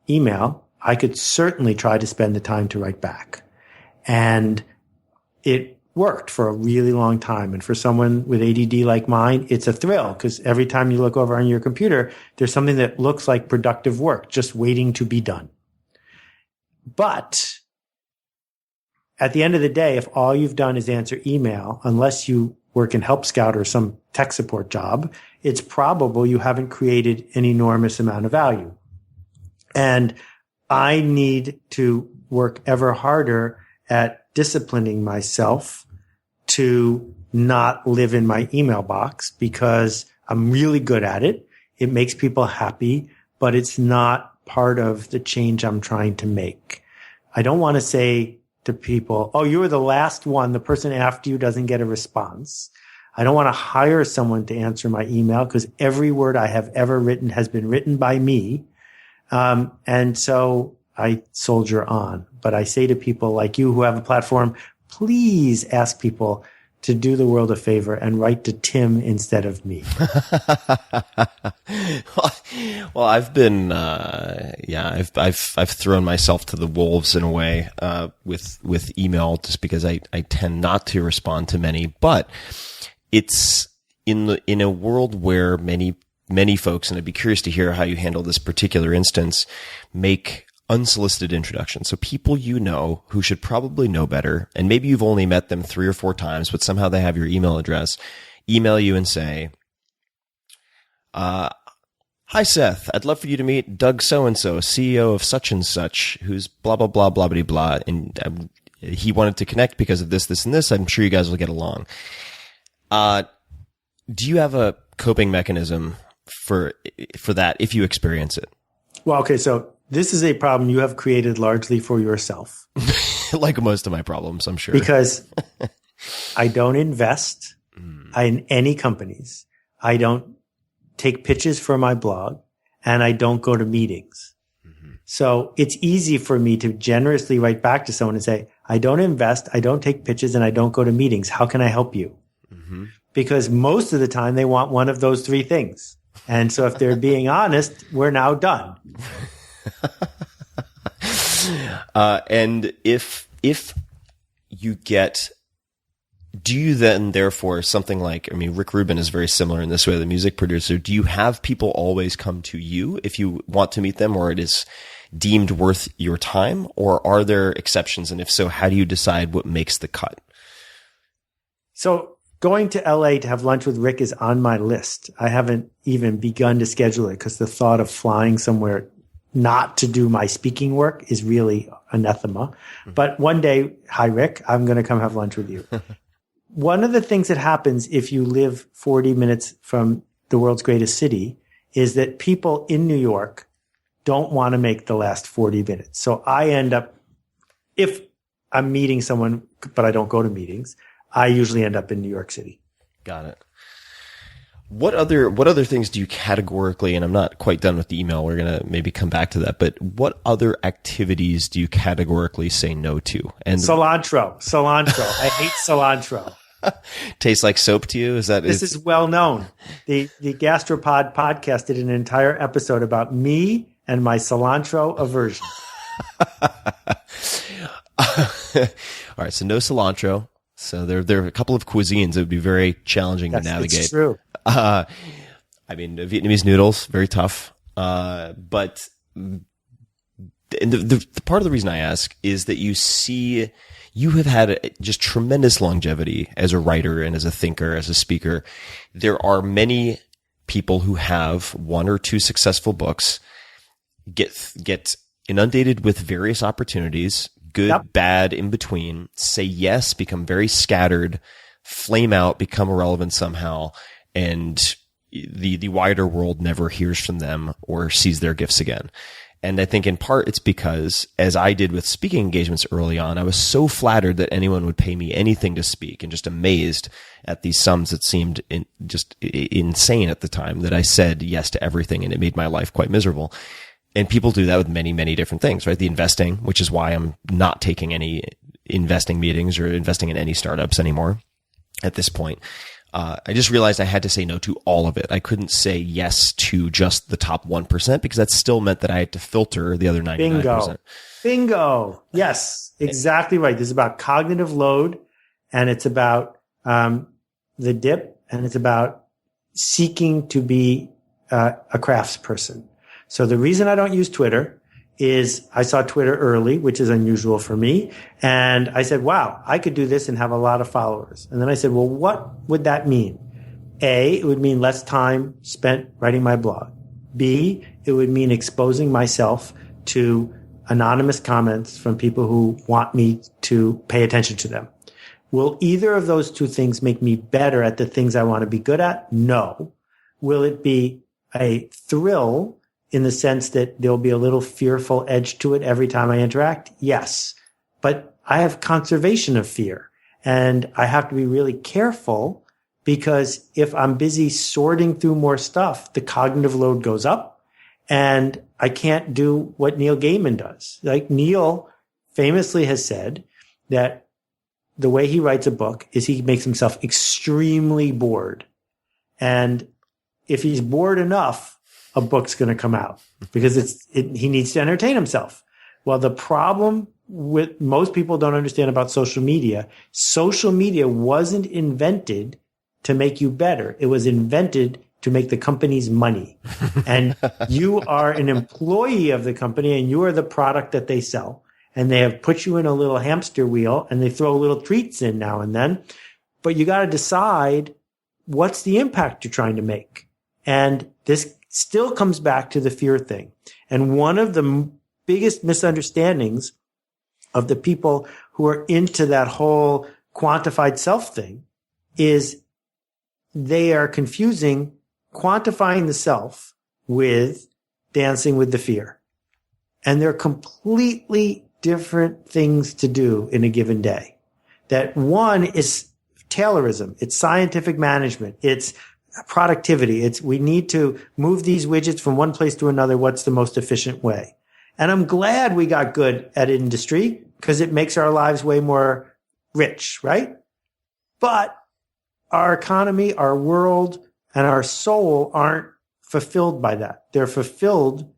email, I could certainly try to spend the time to write back. And it worked for a really long time. And for someone with ADD like mine, it's a thrill, because every time you look over on your computer, there's something that looks like productive work just waiting to be done. But at the end of the day, if all you've done is answer email, unless you work in Help Scout or some tech support job, it's probable you haven't created an enormous amount of value. And I need to work ever harder at disciplining myself to not live in my email box, because I'm really good at it. It makes people happy, but it's not part of the change I'm trying to make. I don't want to say to people, oh, you were the last one. The person after you doesn't get a response. I don't want to hire someone to answer my email, because every word I have ever written has been written by me. And so I soldier on. But I say to people like you who have a platform, please ask people to do the world a favor and write to Tim instead of me. Well, I've been, I've thrown myself to the wolves in a way, with email, just because I tend not to respond to many, but it's in a world where many folks, and I'd be curious to hear how you handle this particular instance, make unsolicited introductions. So people who should probably know better, and maybe you've only met them 3 or 4 times, but somehow they have your email address, email you and say, hi, Seth, I'd love for you to meet Doug so-and-so, CEO of such and such, who's blah, blah, blah, blah, blah, blah, and he wanted to connect because of this, this, and this. I'm sure you guys will get along. Do you have a coping mechanism for that if you experience it? Well, okay, so this is a problem you have created largely for yourself. Like most of my problems, I'm sure. Because I don't invest in any companies. I don't take pitches for my blog, and I don't go to meetings. Mm-hmm. So it's easy for me to generously write back to someone and say, I don't invest, I don't take pitches, and I don't go to meetings. How can I help you? Mm-hmm. Because most of the time they want one of those 3 things. And so if they're being honest, we're now done. And if you get, do you then therefore something like, Rick Rubin is very similar in this way, the music producer, do you have people always come to you if you want to meet them, or deemed worth your time, or are there exceptions? And if so, how do you decide what makes the cut? So going to LA to have lunch with Rick is on my list. I haven't even begun to schedule it because the thought of flying somewhere not to do my speaking work is really anathema. But one day, hi, Rick, I'm going to come have lunch with you. One of the things that happens if you live 40 minutes from the world's greatest city is that people in New York don't want to make the last 40 minutes. So I end up, if I'm meeting someone, but I don't go to meetings, I usually end up in New York City. Got it. What other things do you categorically, and I'm not quite done with the email, we're going to maybe come back to that, but what other activities do you categorically say no to? And cilantro. I hate cilantro. Tastes like soap to you? This is well known. The Gastropod podcast did an entire episode about me and my cilantro aversion. All right, so no cilantro. So there are a couple of cuisines that would be very challenging to navigate. It's true. I mean, Vietnamese noodles, very tough. But the part of the reason I ask is that you have had just tremendous longevity as a writer and as a thinker, as a speaker. There are many people who have one or two successful books, get inundated with various opportunities, good, Yep. bad, in between, say yes, become very scattered, flame out, become irrelevant somehow, and the wider world never hears from them or sees their gifts again. And I think in part it's because, as I did with speaking engagements early on, I was so flattered that anyone would pay me anything to speak, and just amazed at these sums that seemed just insane at the time, that I said yes to everything, and it made my life quite miserable. And people do that with many, many different things, right? The investing, which is why I'm not taking any investing meetings or investing in any startups anymore at this point. I just realized I had to say no to all of it. I couldn't say yes to just the top 1% because that still meant that I had to filter the other 99%. Bingo. Yes, exactly right. This is about cognitive load, and it's about the dip, and it's about seeking to be a craftsperson. So the reason I don't use Twitter is I saw Twitter early, which is unusual for me. And I said, wow, I could do this and have a lot of followers. And then I said, well, what would that mean? A, it would mean less time spent writing my blog. B, it would mean exposing myself to anonymous comments from people who want me to pay attention to them. Will either of those two things make me better at the things I want to be good at? No. Will it be a thrill in the sense that there'll be a little fearful edge to it every time I interact? Yes. But I have conservation of fear, and I have to be really careful, because if I'm busy sorting through more stuff, the cognitive load goes up, and I can't do what Neil Gaiman does. Like, Neil famously has said that the way he writes a book is he makes himself extremely bored. And if he's bored enough, a book's going to come out, because he needs to entertain himself. Well, the problem with most people don't understand about social media wasn't invented to make you better. It was invented to make the companies money. And you are an employee of the company, and you are the product that they sell. And they have put you in a little hamster wheel, and they throw little treats in now and then. But you got to decide, what's the impact you're trying to make? And this still comes back to the fear thing. And one of the biggest misunderstandings of the people who are into that whole quantified self thing is they are confusing quantifying the self with dancing with the fear. And they're completely different things to do in a given day. That one is Taylorism. It's scientific management. It's productivity. We need to move these widgets from one place to another. What's the most efficient way? And I'm glad we got good at industry, because it makes our lives way more rich, right? But our economy, our world, and our soul aren't fulfilled by that. They're fulfilled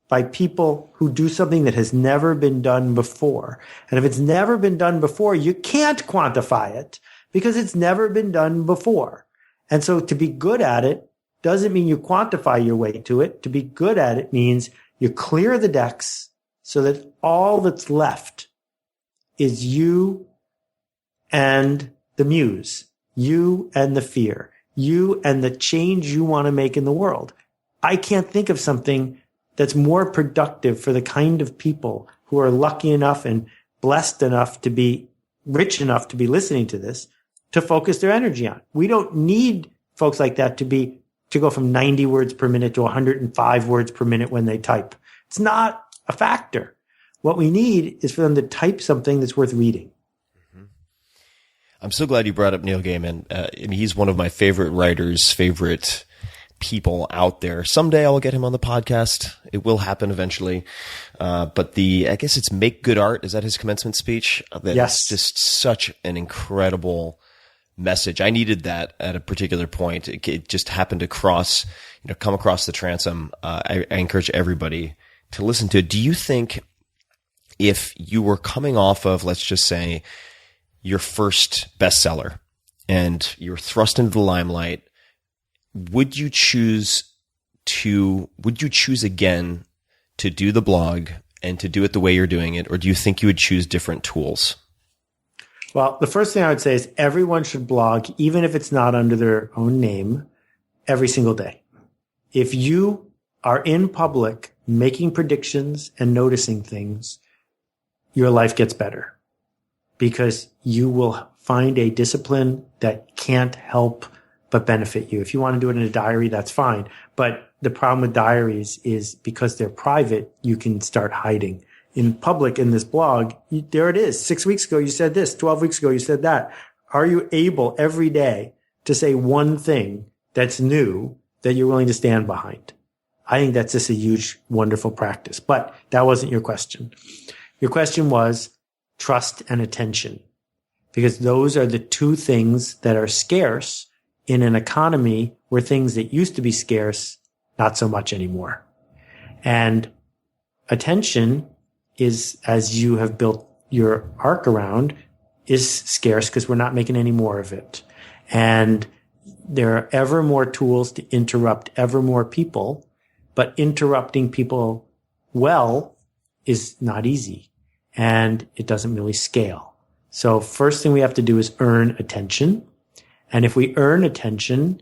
by people who do something that has never been done before. And if it's never been done before, you can't quantify it, because it's never been done before. And so to be good at it doesn't mean you quantify your way to it. To be good at it means you clear the decks so that all that's left is you and the muse, you and the fear, you and the change you want to make in the world. I can't think of something that's more productive for the kind of people who are lucky enough and blessed enough to be rich enough to be listening to this to focus their energy on. We don't need folks like that to go from 90 words per minute to 105 words per minute when they type. It's not a factor. What we need is for them to type something that's worth reading. I'm so glad you brought up Neil Gaiman. I mean, he's one of my favorite writers, favorite people out there. Someday I will get him on the podcast. It will happen eventually. But I guess it's Make Good Art. Is that his commencement speech? Yes. Just such an incredible message. I needed that at a particular point. It just happened to come across the transom. I encourage everybody to listen to it. Do you think if you were coming off of, let's just say, your first bestseller and you're thrust into the limelight, would you choose again to do the blog and to do it the way you're doing it, or do you think you would choose different tools? Well, the first thing I would say is everyone should blog, even if it's not under their own name, every single day. If you are in public making predictions and noticing things, your life gets better because you will find a discipline that can't help but benefit you. If you want to do it in a diary, that's fine. But the problem with diaries is because they're private, you can start hiding. In public, in this blog, there it is. 6 weeks ago, you said this. 12 weeks ago, you said that. Are you able every day to say one thing that's new that you're willing to stand behind? I think that's just a huge, wonderful practice. But that wasn't your question. Your question was trust and attention, because those are the two things that are scarce in an economy where things that used to be scarce, not so much anymore. And attention is, as you have built your arc around, is scarce because we're not making any more of it. And there are ever more tools to interrupt ever more people, but interrupting people well is not easy and it doesn't really scale. So first thing we have to do is earn attention. And if we earn attention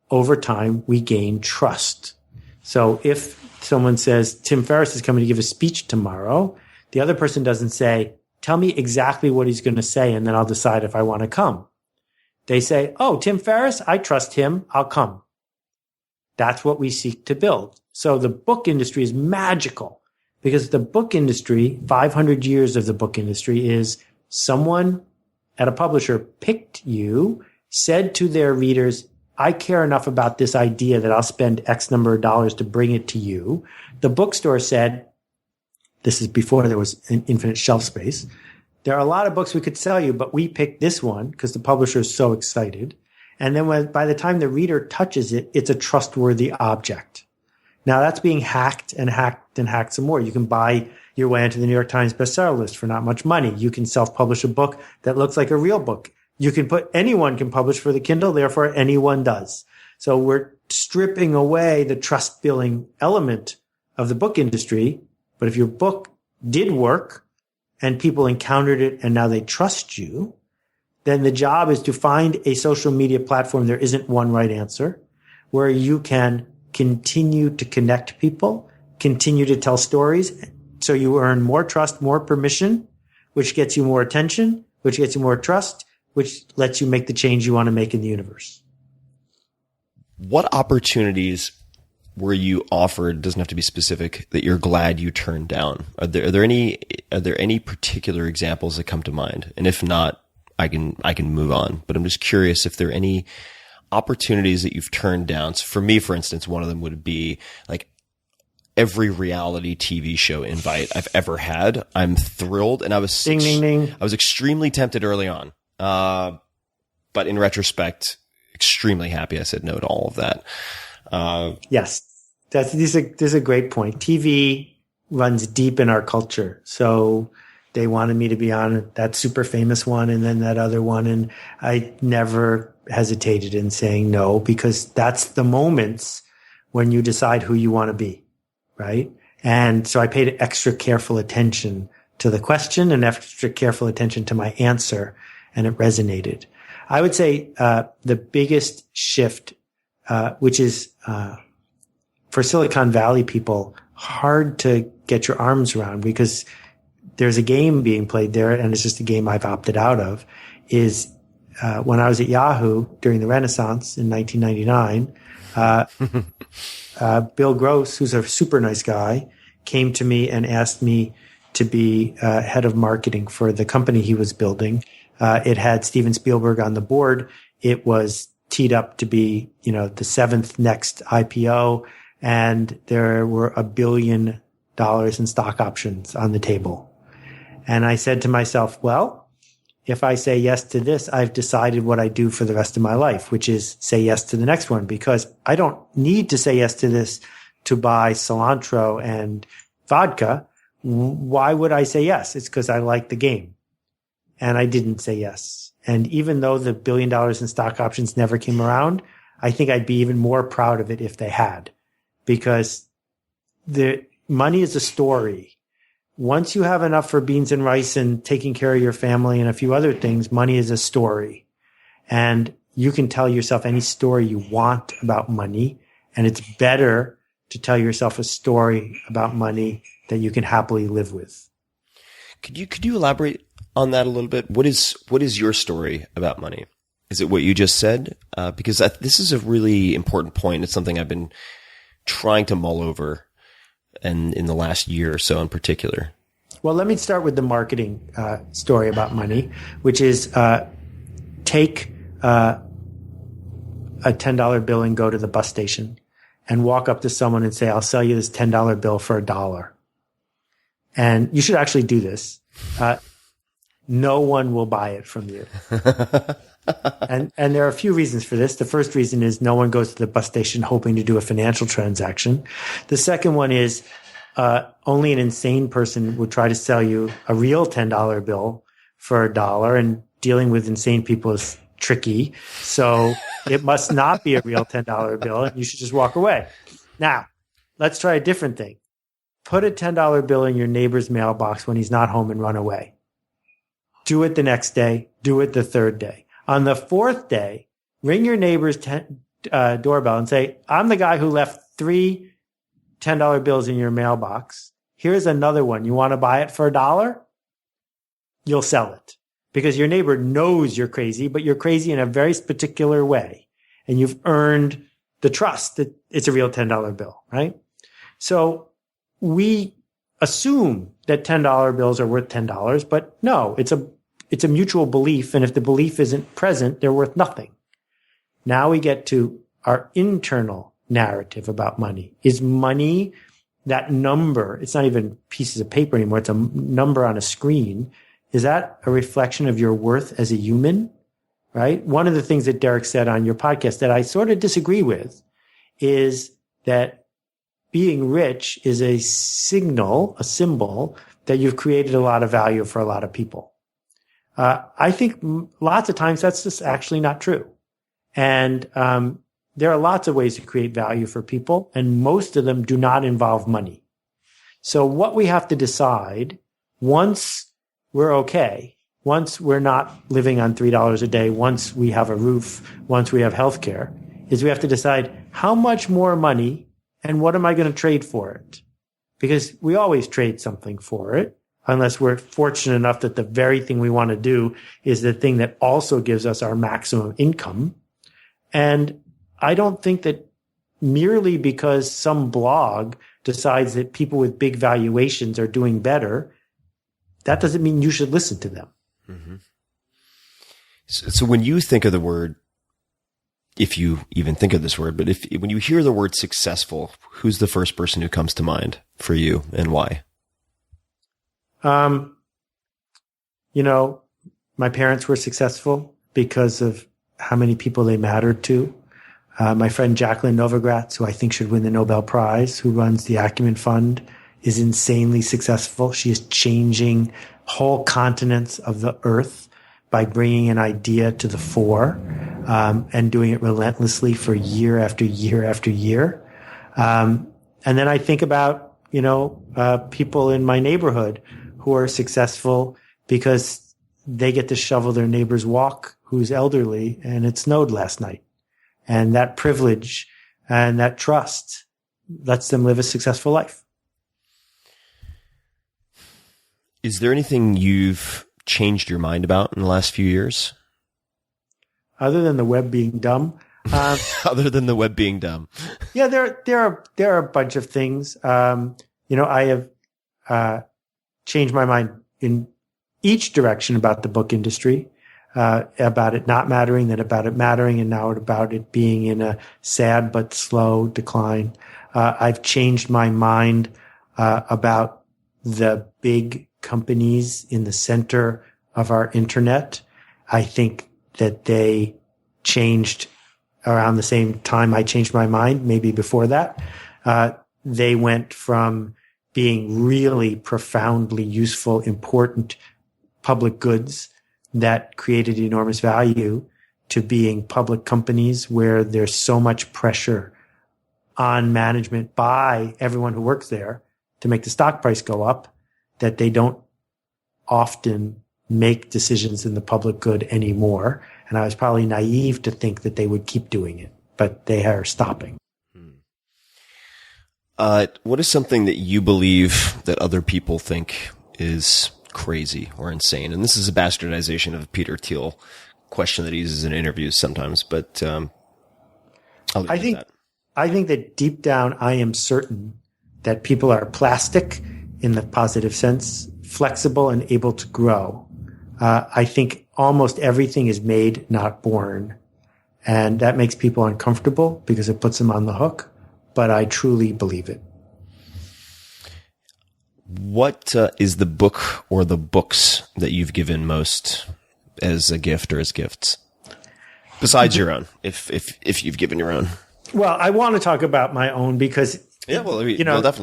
over time, we gain trust. So if someone says, Tim Ferriss is coming to give a speech tomorrow, the other person doesn't say, tell me exactly what he's going to say, and then I'll decide if I want to come. They say, oh, Tim Ferriss, I trust him, I'll come. That's what we seek to build. So the book industry is magical because the book industry, 500 years of the book industry, is someone at a publisher picked you, said to their readers, I care enough about this idea that I'll spend X number of dollars to bring it to you. The bookstore said, this is before there was an infinite shelf space, there are a lot of books we could sell you, but we picked this one because the publisher is so excited. And then by the time the reader touches it, it's a trustworthy object. Now that's being hacked and hacked and hacked some more. You can buy your way into the New York Times bestseller list for not much money. You can self-publish a book that looks like a real book. Anyone can publish for the Kindle, therefore anyone does. So we're stripping away the trust-building element of the book industry. But if your book did work and people encountered it and now they trust you, then the job is to find a social media platform. There isn't one right answer where you can continue to connect people, continue to tell stories. So you earn more trust, more permission, which gets you more attention, which gets you more trust, which lets you make the change you want to make in the universe. What opportunities were you offered, doesn't have to be specific, that you're glad you turned down? Are there any particular examples that come to mind? And if not, I can move on. But I'm just curious if there are any opportunities that you've turned down. So for me, for instance, one of them would be like every reality TV show invite I've ever had. I'm thrilled, and I was ding, ding, ding. I was extremely tempted early on, but in retrospect, extremely happy I said no to all of that. Yes, this is a great point. TV runs deep in our culture. So they wanted me to be on that super famous one and then that other one. And I never hesitated in saying no, because that's the moments when you decide who you want to be, right? And so I paid extra careful attention to the question and extra careful attention to my answer, and it resonated. I would say the biggest shift, which is for Silicon Valley people, hard to get your arms around because there's a game being played there, and it's just a game I've opted out of, is when I was at Yahoo during the Renaissance in 1999, Bill Gross, who's a super nice guy, came to me and asked me to be head of marketing for the company he was building. It had Steven Spielberg on the board. It was teed up to be, the seventh next IPO, and there were $1 billion in stock options on the table. And I said to myself, well, if I say yes to this, I've decided what I do for the rest of my life, which is say yes to the next one, because I don't need to say yes to this to buy cilantro and vodka. Why would I say yes? It's because I like the game. And I didn't say yes. And even though the $1 billion in stock options never came around, I think I'd be even more proud of it if they had, because the money is a story. Once you have enough for beans and rice and taking care of your family and a few other things, money is a story. And you can tell yourself any story you want about money. And it's better to tell yourself a story about money that you can happily live with. Could you elaborate on that a little bit? What is your story about money? Is it what you just said? Because this is a really important point. It's something I've been trying to mull over, and in the last year or so in particular. Well, let me start with the marketing story about money, which is take a $10 bill and go to the bus station and walk up to someone and say, I'll sell you this $10 bill for $1. And you should actually do this. No one will buy it from you. And there are a few reasons for this. The first reason is no one goes to the bus station hoping to do a financial transaction. The second one is only an insane person would try to sell you a real $10 bill for $1, and dealing with insane people is tricky. So it must not be a real $10 bill, and you should just walk away. Now, let's try a different thing. Put a $10 bill in your neighbor's mailbox when he's not home and run away. Do it the next day. Do it the third day. On the fourth day, ring your neighbor's doorbell and say, I'm the guy who left 3 $10 bills in your mailbox. Here's another one. You want to buy it for $1? You'll sell it because your neighbor knows you're crazy, but you're crazy in a very particular way. And you've earned the trust that it's a real $10 bill, right? So we assume that $10 bills are worth $10, but no, it's a mutual belief. And if the belief isn't present, they're worth nothing. Now we get to our internal narrative about money. Is money that number? It's not even pieces of paper anymore. It's a number on a screen. Is that a reflection of your worth as a human? Right? One of the things that Derek said on your podcast that I sort of disagree with is that being rich is a symbol that you've created a lot of value for a lot of people. I think lots of times that's just actually not true. And there are lots of ways to create value for people, and most of them do not involve money. So what we have to decide, once we're okay, once we're not living on $3 a day, once we have a roof, once we have healthcare, is we have to decide how much more money and what am I going to trade for it? Because we always trade something for it, unless we're fortunate enough that the very thing we want to do is the thing that also gives us our maximum income. And I don't think that merely because some blog decides that people with big valuations are doing better, that doesn't mean you should listen to them. Mm-hmm. So when you think of the word, if you even think of this word, but when you hear the word successful, who's the first person who comes to mind for you and why? My parents were successful because of how many people they mattered to. My friend Jacqueline Novogratz, who I think should win the Nobel Prize, who runs the Acumen Fund, is insanely successful. She is changing whole continents of the earth by bringing an idea to the fore, and doing it relentlessly for year after year after year. And then I think about, people in my neighborhood who are successful because they get to shovel their neighbor's walk who's elderly and it snowed last night. And that privilege and that trust lets them live a successful life. Is there anything you've changed your mind about in the last few years? Other than the web being dumb. Other than the web being dumb. Yeah, there are a bunch of things. I have changed my mind in each direction about the book industry, about it not mattering, then about it mattering, and now about it being in a sad but slow decline. I've changed my mind about the big companies in the center of our internet. I think that they changed around the same time I changed my mind, maybe before that. They went from being really profoundly useful, important public goods that created enormous value to being public companies where there's so much pressure on management by everyone who works there to make the stock price go up that they don't often make decisions in the public good anymore. And I was probably naive to think that they would keep doing it, but they are stopping. What is something that you believe that other people think is crazy or insane? And this is a bastardization of Peter Thiel question that he uses in interviews sometimes, but I'll leave it at that. I think that deep down, I am certain that people are plastic in the positive sense, flexible and able to grow. I think almost everything is made, not born. And that makes people uncomfortable because it puts them on the hook. But I truly believe it. What is the book or the books that you've given most as a gift or as gifts? Besides your own, if you've given your own. Well, I want to talk about my own because definitely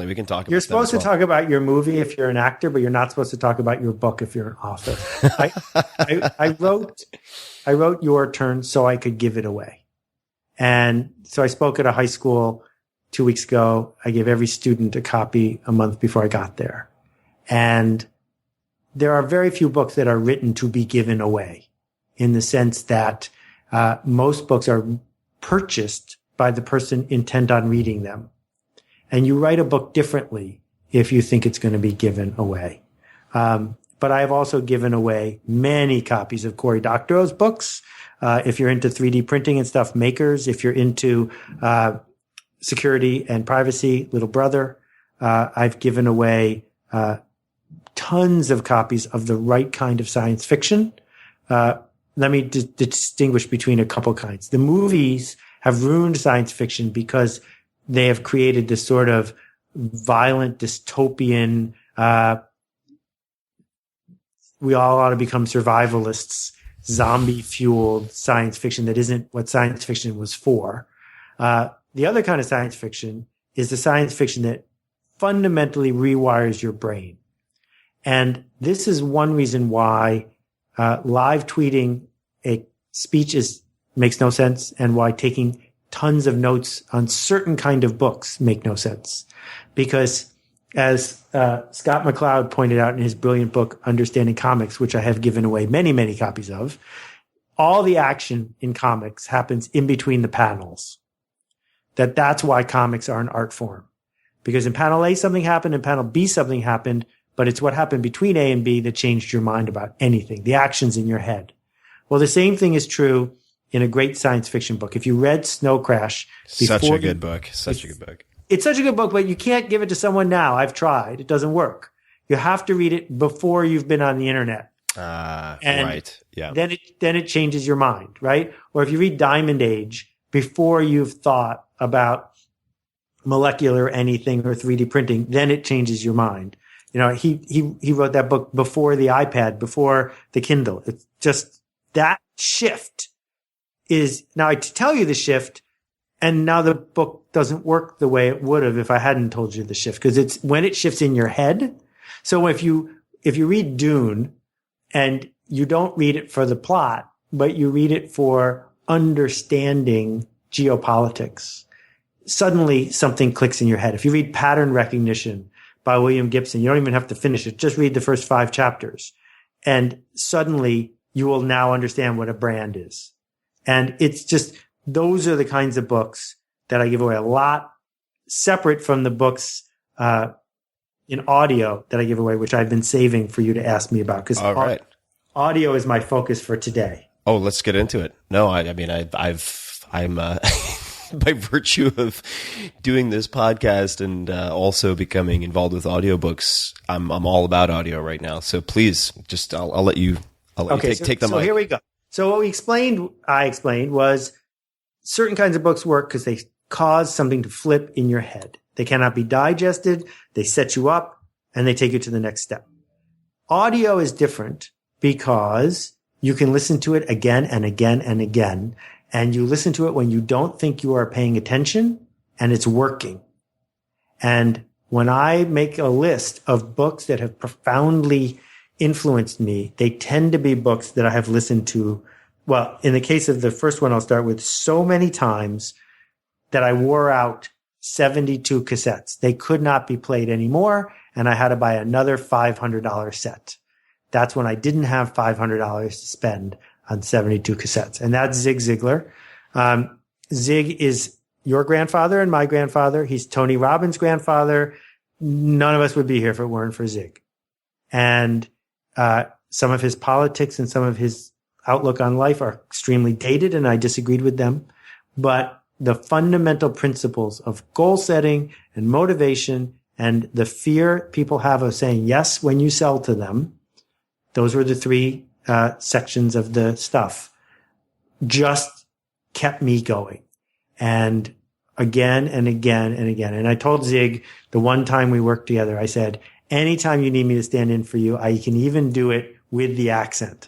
we can talk about. You're supposed to talk about your movie if you're an actor, but you're not supposed to talk about your book if you're an author. I wrote Your Turn so I could give it away, and so I spoke at a high school 2 weeks ago. I gave every student a copy a month before I got there, and there are very few books that are written to be given away, in the sense that most books are purchased by the person intent on reading them. And you write a book differently if you think it's going to be given away. But I have also given away many copies of Cory Doctorow's books. If you're into 3D printing and stuff, Makers. If you're into security and privacy, Little Brother. I've given away tons of copies of the right kind of science fiction. Let me distinguish between a couple kinds. The movies have ruined science fiction because they have created this sort of violent, dystopian, we all ought to become survivalists, zombie-fueled science fiction that isn't what science fiction was for. The other kind of science fiction is the science fiction that fundamentally rewires your brain. And this is one reason why live tweeting a speech makes no sense, and why taking tons of notes on certain kind of books make no sense. Because as Scott McCloud pointed out in his brilliant book, Understanding Comics, which I have given away many, many copies of, all the action in comics happens in between the panels. That's why comics are an art form. Because in panel A, something happened, in panel B, something happened, but it's what happened between A and B that changed your mind about anything, the actions in your head. Well, the same thing is true in a great science fiction book. If you read Snow Crash before, Such a good book. Such a good book. It's such a good book, but you can't give it to someone now. I've tried. It doesn't work. You have to read it before you've been on the internet. Right. Yeah. Then it changes your mind, right? Or if you read Diamond Age before you've thought about molecular anything or 3D printing, then it changes your mind. He wrote that book before the iPad, before the Kindle. It's just that shift is now I tell you the shift, and now the book doesn't work the way it would have if I hadn't told you the shift, because it's when it shifts in your head. So if you read Dune and you don't read it for the plot, but you read it for understanding geopolitics, suddenly something clicks in your head. If you read Pattern Recognition by William Gibson. You don't even have to finish it. Just read the first 5 chapters. And suddenly you will now understand what a brand is. And it's just, those are the kinds of books that I give away, a lot separate from the books in audio that I give away, which I've been saving for you to ask me about. Because audio is my focus for today. Oh, let's get into it. No, I mean, I'm by virtue of doing this podcast and also becoming involved with audiobooks, I'm all about audio right now. So please, just I'll let you take the mic. So here we go. So what I explained was certain kinds of books work because they cause something to flip in your head. They cannot be digested. They set you up and they take you to the next step. Audio is different because you can listen to it again and again and again. And you listen to it when you don't think you are paying attention and it's working. And when I make a list of books that have profoundly influenced me, they tend to be books that I have listened to. Well, in the case of the first one, I'll start with so many times that I wore out 72 cassettes. They could not be played anymore. And I had to buy another $500 set. That's when I didn't have $500 to spend on 72 cassettes. And that's Zig Ziglar. Zig is your grandfather and my grandfather. He's Tony Robbins' grandfather. None of us would be here if it weren't for Zig. And some of his politics and some of his outlook on life are extremely dated, and I disagreed with them. But the fundamental principles of goal setting and motivation and the fear people have of saying yes when you sell to them, those were the 3 sections of the stuff, just kept me going. And again and again and again. And I told Zig the one time we worked together, I said, anytime you need me to stand in for you, I can even do it with the accent.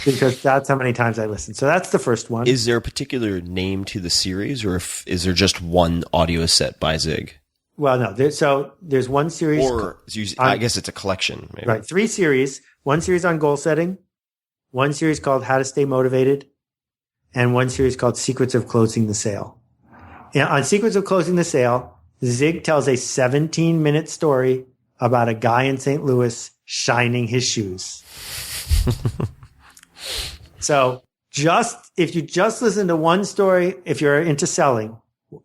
Because that's how many times I listened. So that's the first one. Is there a particular name to the series, or is there just one audio set by Zig? Well, no. There's one series. Or I guess it's a collection. Maybe. Right. 3 series. One series on goal setting. One series called How to Stay Motivated. And one series called Secrets of Closing the Sale. And on Secrets of Closing the Sale, Zig tells a 17-minute story about a guy in St. Louis shining his shoes. So if you just listen to one story, if you're into selling,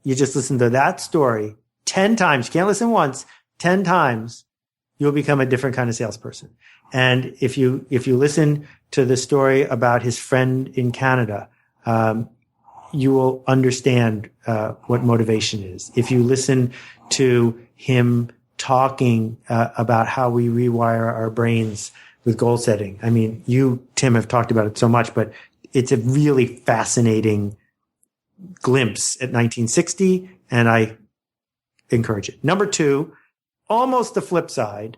you just listen to that story 10 times. You can't listen once, 10 times, you'll become a different kind of salesperson. And if you listen to the story about his friend in Canada, you will understand what motivation is. If you listen to him talking about how we rewire our brains with goal setting. I mean, you, Tim, have talked about it so much, but it's a really fascinating glimpse at 1960, and I encourage it. Number 2, almost the flip side,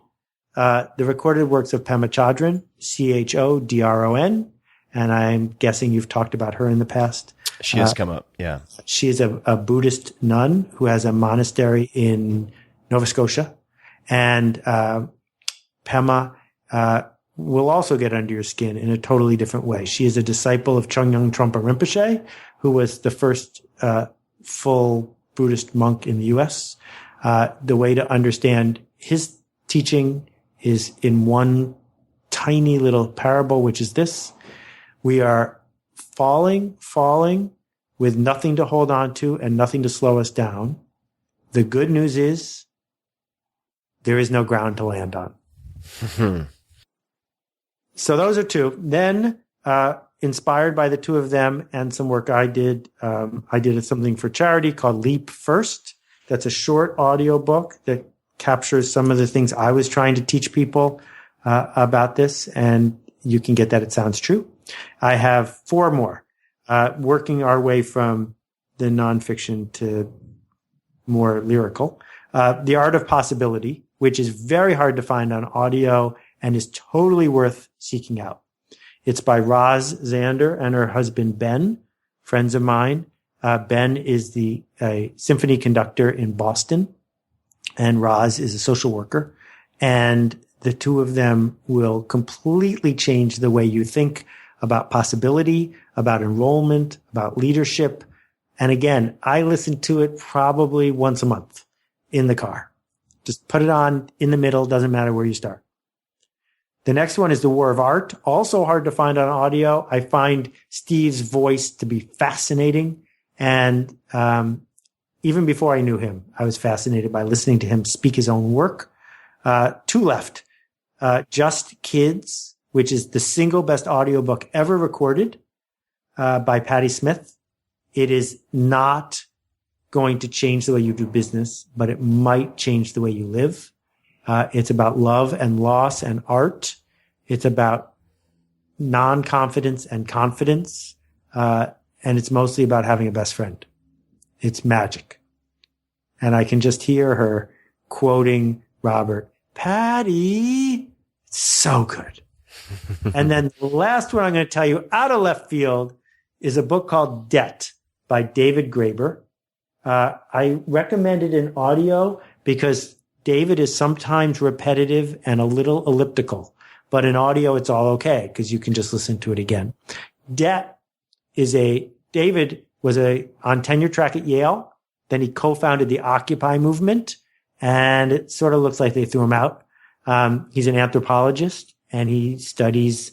the recorded works of Pema Chodron, Chodron, and I'm guessing you've talked about her in the past. She has come up, yeah. She is a Buddhist nun who has a monastery in Nova Scotia, and Pema will also get under your skin in a totally different way. She is a disciple of Chögyam Trungpa Rinpoche, who was the first full Buddhist monk in the U.S. The way to understand his teaching is in one tiny little parable, which is this. We are falling with nothing to hold on to and nothing to slow us down. The good news is there is no ground to land on. So those are 2. Then, inspired by the 2 of them and some work I did something for charity called Leap First. That's a short audio book that captures some of the things I was trying to teach people about this. And you can get that at Sounds True. I have 4 more, working our way from the nonfiction to more lyrical. The Art of Possibility, which is very hard to find on audio and is totally worth seeking out. It's by Roz Zander and her husband, Ben, friends of mine. Ben is a symphony conductor in Boston, and Roz is a social worker. And the 2 of them will completely change the way you think about possibility, about enrollment, about leadership. And again, I listen to it probably once a month in the car. Just put it on in the middle. Doesn't matter where you start. The next one is The War of Art. Also hard to find on audio. I find Steve's voice to be fascinating. And even before I knew him, I was fascinated by listening to him speak his own work. Two left. Just Kids, which is the single best audiobook ever recorded by Patti Smith. It is not going to change the way you do business, but it might change the way you live. It's about love and loss and art. It's about non-confidence and confidence. And it's mostly about having a best friend. It's magic. And I can just hear her quoting Robert, Patty. It's so good. And then the last one I'm going to tell you out of left field is a book called Debt by David Graeber. I recommend it in audio because David is sometimes repetitive and a little elliptical, but in audio, it's all okay because you can just listen to it again. Debt is David was on tenure track at Yale. Then he co-founded the Occupy movement, and it sort of looks like they threw him out. He's an anthropologist, and he studies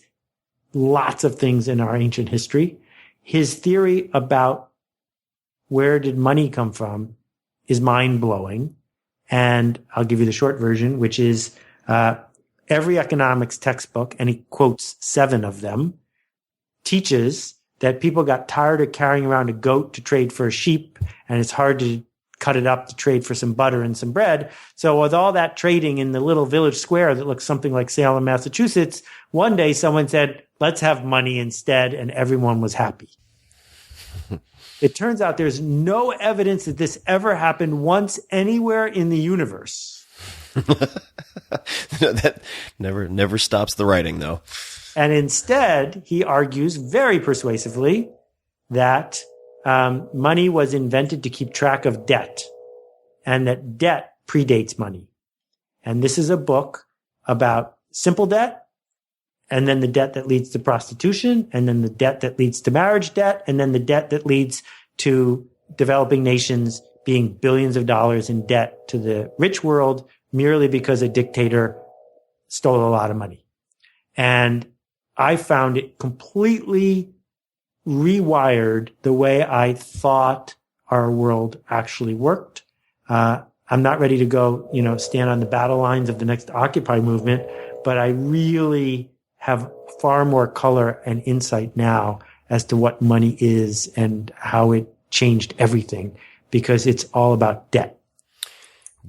lots of things in our ancient history. His theory about where did money come from is mind-blowing. And I'll give you the short version, which is every economics textbook, and he quotes 7 of them, teaches that people got tired of carrying around a goat to trade for a sheep, and it's hard to cut it up to trade for some butter and some bread. So with all that trading in the little village square that looks something like Salem, Massachusetts, one day someone said, let's have money instead, and everyone was happy. It turns out there's no evidence that this ever happened once anywhere in the universe. That never stops the writing, though. And instead, he argues very persuasively that money was invented to keep track of debt, and that debt predates money. And this is a book about simple debt, and then the debt that leads to prostitution, and then the debt that leads to marriage debt, and then the debt that leads to developing nations being billions of dollars in debt to the rich world merely because a dictator stole a lot of money. And I found it completely rewired the way I thought our world actually worked. I'm not ready to go, stand on the battle lines of the next Occupy movement, but I really have far more color and insight now as to what money is and how it changed everything, because it's all about debt.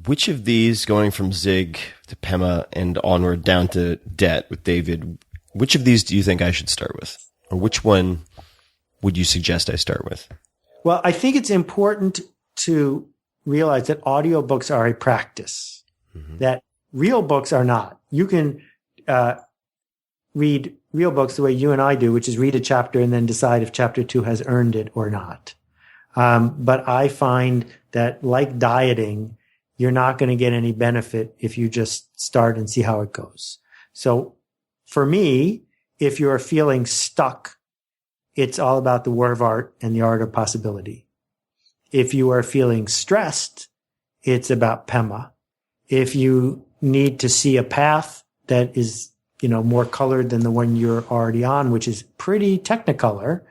Which of these, going from Zig to Pema and onward down to Debt with David, which of these do you think I should start with? Or which one would you suggest I start with? Well, I think it's important to realize that audiobooks are a practice, that real books are not. You can read real books the way you and I do, which is read a chapter and then decide if chapter 2 has earned it or not. But I find that, like dieting, you're not going to get any benefit if you just start and see how it goes. So for me, if you're feeling stuck, it's all about The War of Art and the Art of Possibility. If you are feeling stressed, it's about Pema. If you need to see a path that is, more colored than the one you're already on, which is pretty technicolor,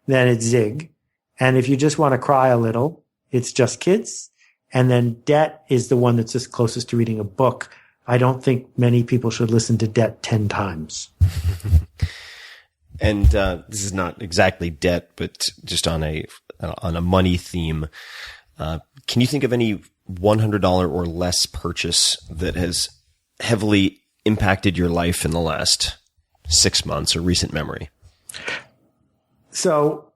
then it's Zig. And if you just want to cry a little, it's Just Kids. And then Debt is the one that's just closest to reading a book. I don't think many people should listen to Debt 10 times. And this is not exactly debt, but just on a money theme. Can you think of any $100 or less purchase that has heavily impacted your life in the last 6 months or recent memory? So,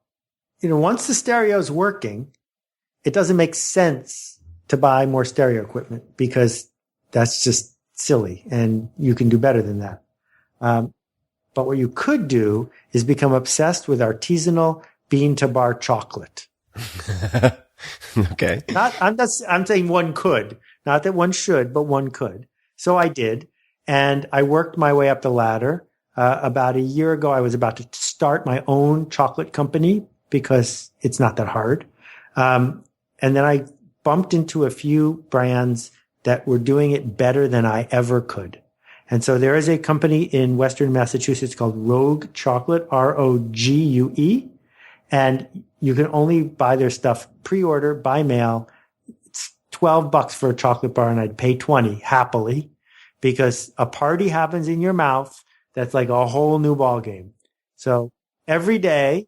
once the stereo is working, it doesn't make sense to buy more stereo equipment because that's just silly and you can do better than that. But what you could do is become obsessed with artisanal bean to bar chocolate. Okay. I'm saying one could, not that one should, but one could. So I did. And I worked my way up the ladder. About a year ago, I was about to start my own chocolate company because it's not that hard. And then I bumped into a few brands that were doing it better than I ever could. And so there is a company in Western Massachusetts called Rogue Chocolate, Rogue. And you can only buy their stuff pre-order by mail. It's $12 for a chocolate bar, and I'd pay $20 happily, because a party happens in your mouth. That's like a whole new ball game. So every day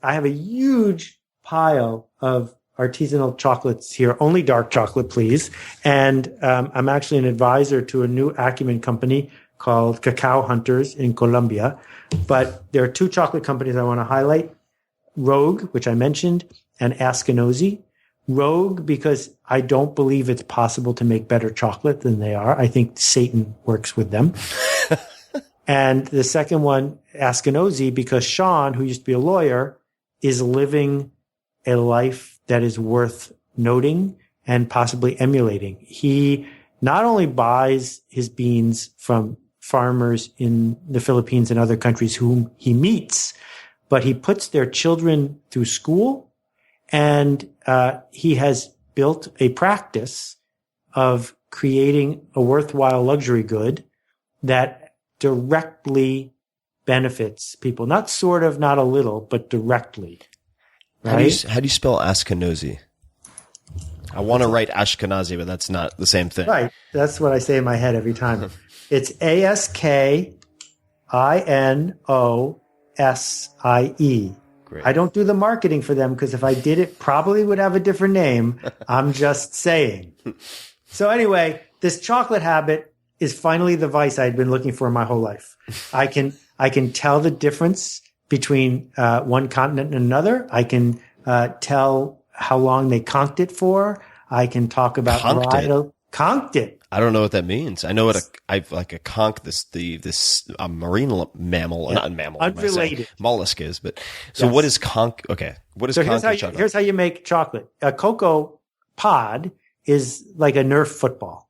I have a huge pile of artisanal chocolates here, only dark chocolate, please. And I'm actually an advisor to a new Acumen company called Cacao Hunters in Colombia. But there are two chocolate companies I want to highlight: Rogue, which I mentioned, and Askinosie. Rogue, because I don't believe it's possible to make better chocolate than they are. I think Satan works with them. And the second one, Askinosie, because Sean, who used to be a lawyer, is living a life that is worth noting and possibly emulating. He not only buys his beans from farmers in the Philippines and other countries whom he meets, but he puts their children through school, and he has built a practice of creating a worthwhile luxury good that directly benefits people. Not sort of, not a little, but directly. Right? How do you spell Askinosie? I want to write Ashkenazi, but that's not the same thing. Right. That's what I say in my head every time. It's Askinosie. Great. I don't do the marketing for them, because if I did, it probably would have a different name. I'm just saying. So anyway, this chocolate habit is finally the vice I'd been looking for my whole life. I can tell the difference between one continent and another. I can tell how long they conked it for. I can talk about conked it. I don't know what that means. I know what a conch, a marine mammal, not mammal, unrelated mollusk is. But so what is conch? Okay, what is conch chocolate? Here's how you make chocolate. A cocoa pod is like a Nerf football,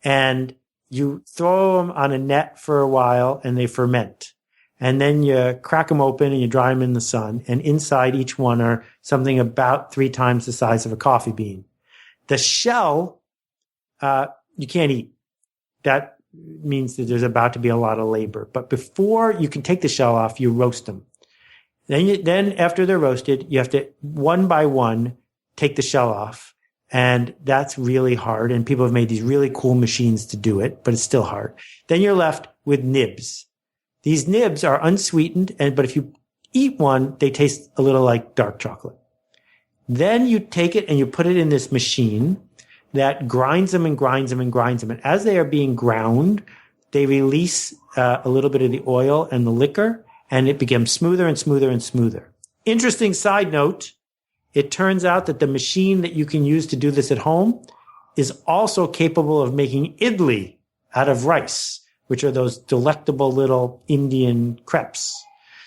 and you throw them on a net for a while and they ferment. And then you crack them open and you dry them in the sun. And inside each one are something about 3 times the size of a coffee bean. The shell, you can't eat. That means that there's about to be a lot of labor. But before you can take the shell off, you roast them. Then after they're roasted, you have to, one by one, take the shell off. And that's really hard. And people have made these really cool machines to do it, but it's still hard. Then you're left with nibs. These nibs are unsweetened, but if you eat one, they taste a little like dark chocolate. Then you take it and you put it in this machine that grinds them and grinds them and grinds them. And as they are being ground, they release a little bit of the oil and the liquor, and it becomes smoother and smoother and smoother. Interesting side note. It turns out that the machine that you can use to do this at home is also capable of making idli out of rice, which are those delectable little Indian crepes.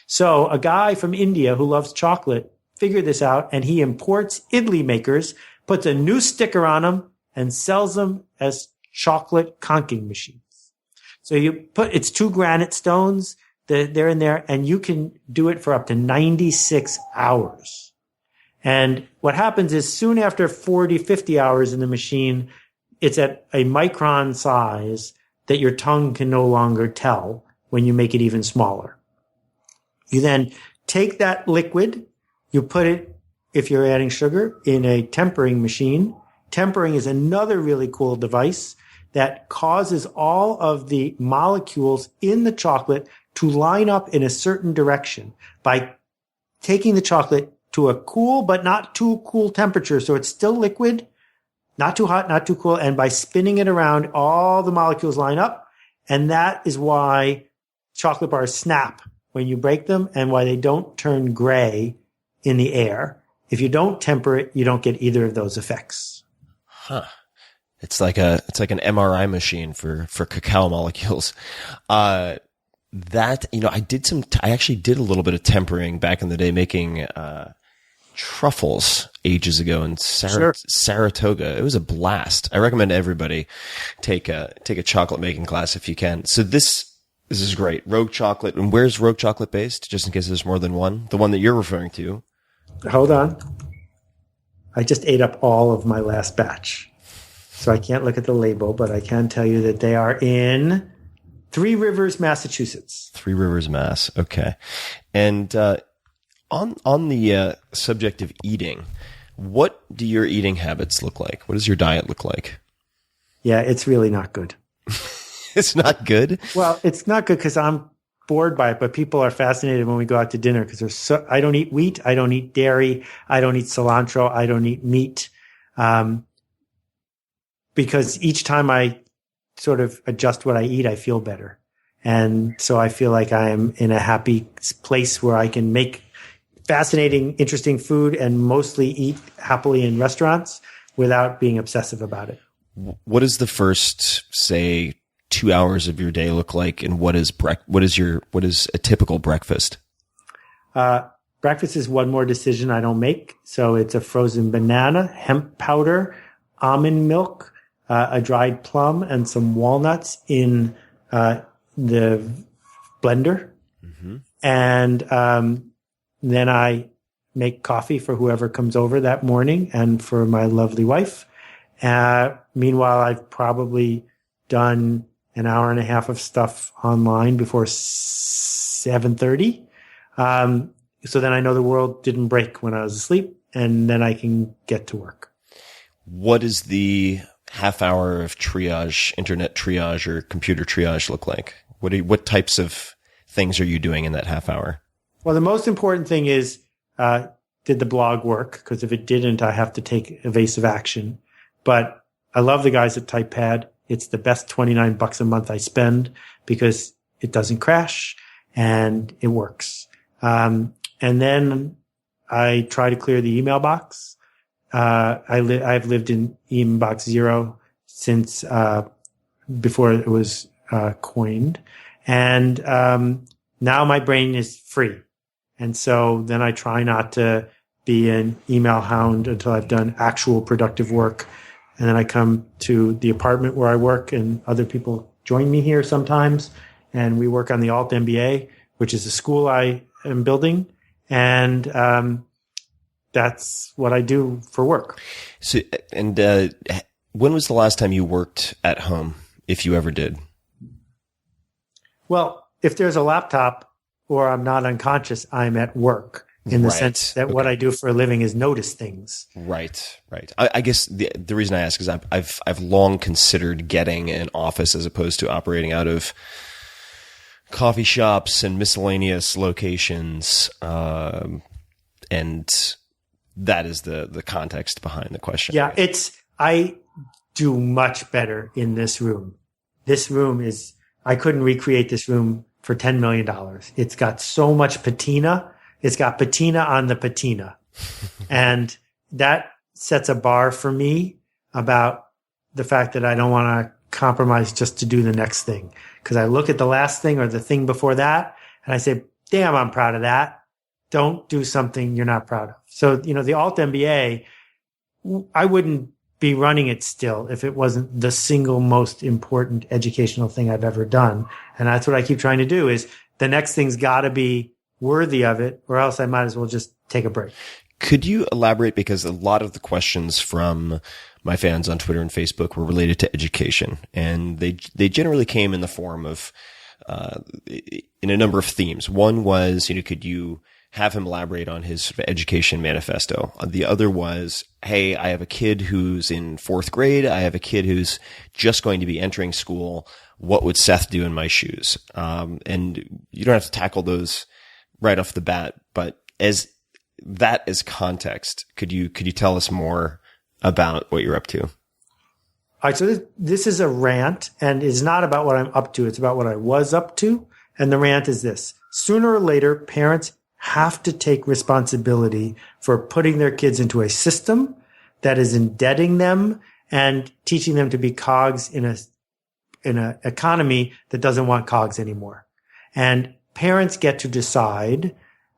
So a guy from India who loves chocolate figured this out, and he imports idli makers, puts a new sticker on them, and sells them as chocolate conching machines. So it's 2 granite stones. They're in there, and you can do it for up to 96 hours. And what happens is soon after 40, 50 hours in the machine, it's at a micron size that your tongue can no longer tell when you make it even smaller. You then take that liquid, you put it, if you're adding sugar, in a tempering machine. Tempering is another really cool device that causes all of the molecules in the chocolate to line up in a certain direction by taking the chocolate to a cool but not too cool temperature. So it's still liquid, not too hot, not too cool. And by spinning it around, all the molecules line up. And that is why chocolate bars snap when you break them and why they don't turn gray in the air. If you don't temper it, you don't get either of those effects. Huh. It's like an MRI machine for cacao molecules. I actually did a little bit of tempering back in the day, making truffles ages ago in Saratoga. It was a blast. I recommend everybody take a chocolate making class if you can. So this is great. Rogue chocolate. And where's Rogue chocolate based? Just in case there's more than one. The one that you're referring to. Hold on. I just ate up all of my last batch. so I can't look at the label, but I can tell you that they are in Three Rivers, Massachusetts. Three Rivers, Mass. Okay. And on the subject of eating, what do your eating habits look like? What does your diet look like? Yeah, it's really not good. It's not good? Well, it's not good because I'm bored by it, but people are fascinated when we go out to dinner because I don't eat wheat, I don't eat dairy, I don't eat cilantro, I don't eat meat. Because each time I sort of adjust what I eat, I feel better. And so I feel like I am in a happy place where I can make fascinating, interesting food and mostly eat happily in restaurants without being obsessive about it. What does the first, say, 2 hours of your day look like, and what is a typical breakfast? Breakfast is one more decision I don't make. So it's a frozen banana, hemp powder, almond milk, a dried plum, and some walnuts in the blender. Mm-hmm. And then I make coffee for whoever comes over that morning and for my lovely wife. Meanwhile, I've probably done an hour and a half of stuff online before 7:30. So then I know the world didn't break when I was asleep, and then I can get to work. What does the half hour of triage, internet triage or computer triage look like? What types of things are you doing in that half hour? Well, the most important thing is, did the blog work? Because if it didn't, I have to take evasive action. But I love the guys at TypePad. It's the best $29 a month I spend because it doesn't crash and it works. And then I try to clear the email box. I've lived in inbox 0 since before it was coined. And now my brain is free. And so then I try not to be an email hound until I've done actual productive work. And then I come to the apartment where I work, and other people join me here sometimes. And we work on the Alt MBA, which is a school I am building. And that's what I do for work. So, and when was the last time you worked at home, if you ever did? Well, if there's a laptop or I'm not unconscious, I'm at work. In the sense that what I do for a living is notice things. Right. I guess the reason I ask is I've long considered getting an office as opposed to operating out of coffee shops and miscellaneous locations, and that is the context behind the question. Yeah, I do much better in this room. This room I couldn't recreate this room for $10 million. It's got so much patina. It's got patina on the patina. And that sets a bar for me about the fact that I don't want to compromise just to do the next thing. Because I look at the last thing or the thing before that, and I say, damn, I'm proud of that. Don't do something you're not proud of. So, the Alt MBA, I wouldn't be running it still if it wasn't the single most important educational thing I've ever done. And that's what I keep trying to do is the next thing's got to be worthy of it, or else I might as well just take a break. Could you elaborate? Because a lot of the questions from my fans on Twitter and Facebook were related to education, and they generally came in the form of in a number of themes. One was, could you have him elaborate on his education manifesto? The other was, hey, I have a kid who's in 4th grade. I have a kid who's just going to be entering school. What would Seth do in my shoes? And you don't have to tackle those right off the bat, but as context, could you tell us more about what you're up to? All right. So this is a rant, and it's not about what I'm up to. It's about what I was up to. And the rant is this: sooner or later, parents have to take responsibility for putting their kids into a system that is indebting them and teaching them to be cogs in a economy that doesn't want cogs anymore. And parents get to decide.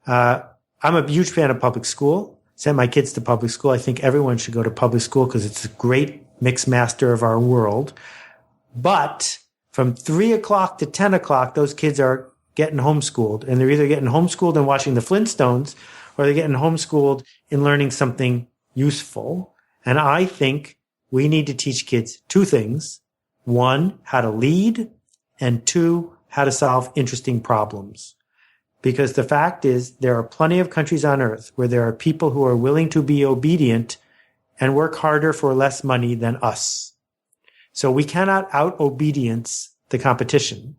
I'm a huge fan of public school. Sent my kids to public school. I think everyone should go to public school because it's a great mix master of our world. But from 3 o'clock to 10 o'clock, those kids are getting homeschooled. And they're either getting homeschooled and watching the Flintstones, or they're getting homeschooled in learning something useful. And I think we need to teach kids two things. One, how to lead, and two, how to solve interesting problems. Because the fact is, there are plenty of countries on earth where there are people who are willing to be obedient and work harder for less money than us. So we cannot out-obedience the competition.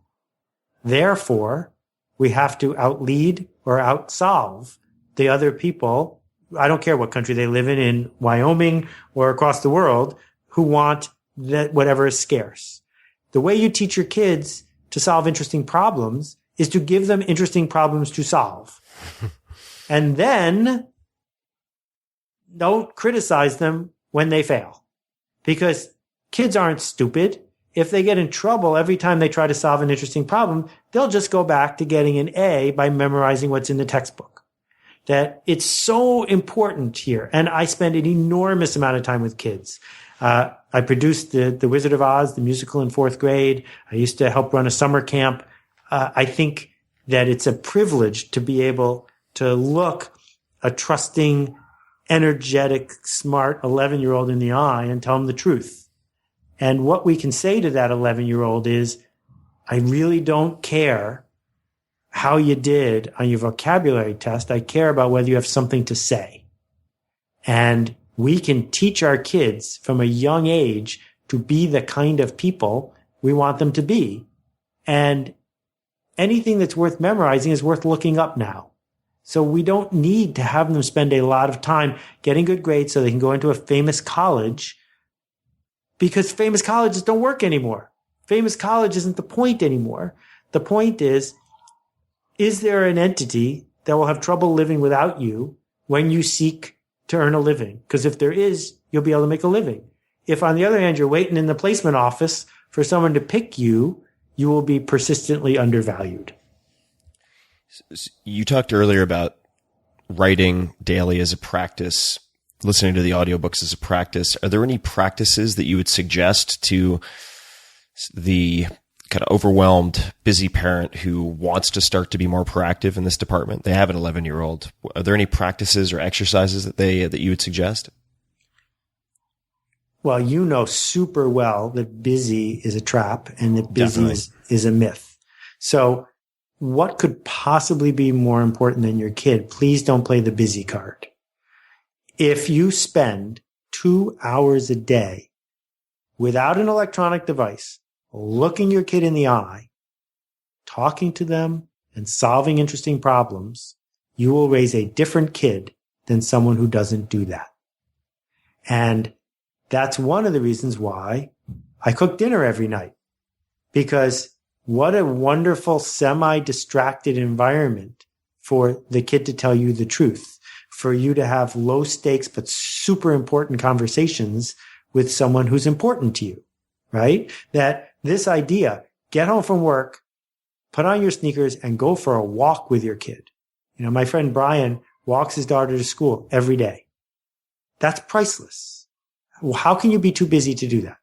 Therefore, we have to out-lead or out-solve the other people. I don't care what country they live in Wyoming or across the world, who want that whatever is scarce. The way you teach your kids to solve interesting problems is to give them interesting problems to solve. And then don't criticize them when they fail, because kids aren't stupid. If they get in trouble every time they try to solve an interesting problem, they'll just go back to getting an A by memorizing what's in the textbook. That it's so important here. And I spend an enormous amount of time with kids. I produced the Wizard of Oz, the musical, in fourth grade. I used to help run a summer camp. I think that it's a privilege to be able to look a trusting, energetic, smart 11-year-old in the eye and tell him the truth. And what we can say to that 11-year-old is, I really don't care how you did on your vocabulary test. I care about whether you have something to say. And we can teach our kids from a young age to be the kind of people we want them to be. And anything that's worth memorizing is worth looking up now. So we don't need to have them spend a lot of time getting good grades so they can go into a famous college, because famous colleges don't work anymore. Famous college isn't the point anymore. The point is there an entity that will have trouble living without you when you seek to earn a living? Because if there is, you'll be able to make a living. If, on the other hand, you're waiting in the placement office for someone to pick you, you will be persistently undervalued. You talked earlier about writing daily as a practice, listening to the audiobooks as a practice. Are there any practices that you would suggest to the kind of overwhelmed, busy parent who wants to start to be more proactive in this department? They have an 11-year-old. Are there any practices or exercises that you would suggest? Well, you know super well that busy is a trap and that busy is a myth. So what could possibly be more important than your kid? Please don't play the busy card. If you spend 2 hours a day without an electronic device, looking your kid in the eye, talking to them, and solving interesting problems, you will raise a different kid than someone who doesn't do that. And that's one of the reasons why I cook dinner every night. Because what a wonderful semi-distracted environment for the kid to tell you the truth, for you to have low stakes but super important conversations with someone who's important to you, right? That this idea, get home from work, put on your sneakers and go for a walk with your kid. You know, my friend Brian walks his daughter to school every day. That's priceless. How can you be too busy to do that?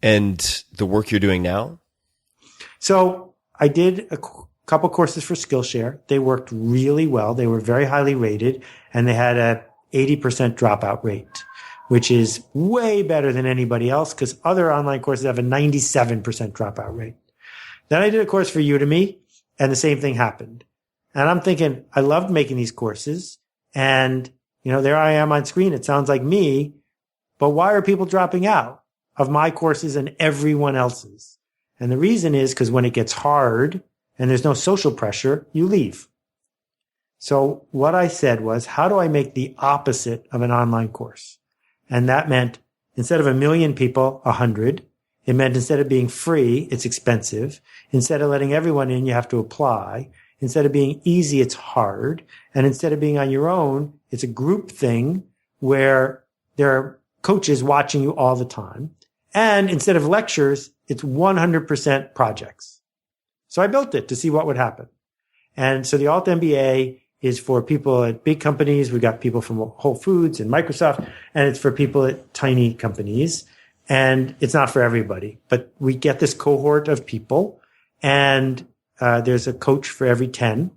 And the work you're doing now? So I did a couple courses for Skillshare. They worked really well. They were very highly rated, and they had a 80% dropout rate, which is way better than anybody else, because other online courses have a 97% dropout rate. Then I did a course for Udemy, and the same thing happened. And I'm thinking, I loved making these courses, and there I am on screen. It sounds like me, but why are people dropping out of my courses and everyone else's? And the reason is because when it gets hard and there's no social pressure, you leave. So what I said was, how do I make the opposite of an online course? And that meant instead of 1 million people, 100. It meant instead of being free, it's expensive. Instead of letting everyone in, you have to apply. Instead of being easy, it's hard. And instead of being on your own, it's a group thing where there are coaches watching you all the time. And instead of lectures, it's 100% projects. So I built it to see what would happen. And so the Alt MBA is for people at big companies. We got people from Whole Foods and Microsoft, and it's for people at tiny companies. And it's not for everybody, but we get this cohort of people, and there's a coach for every 10.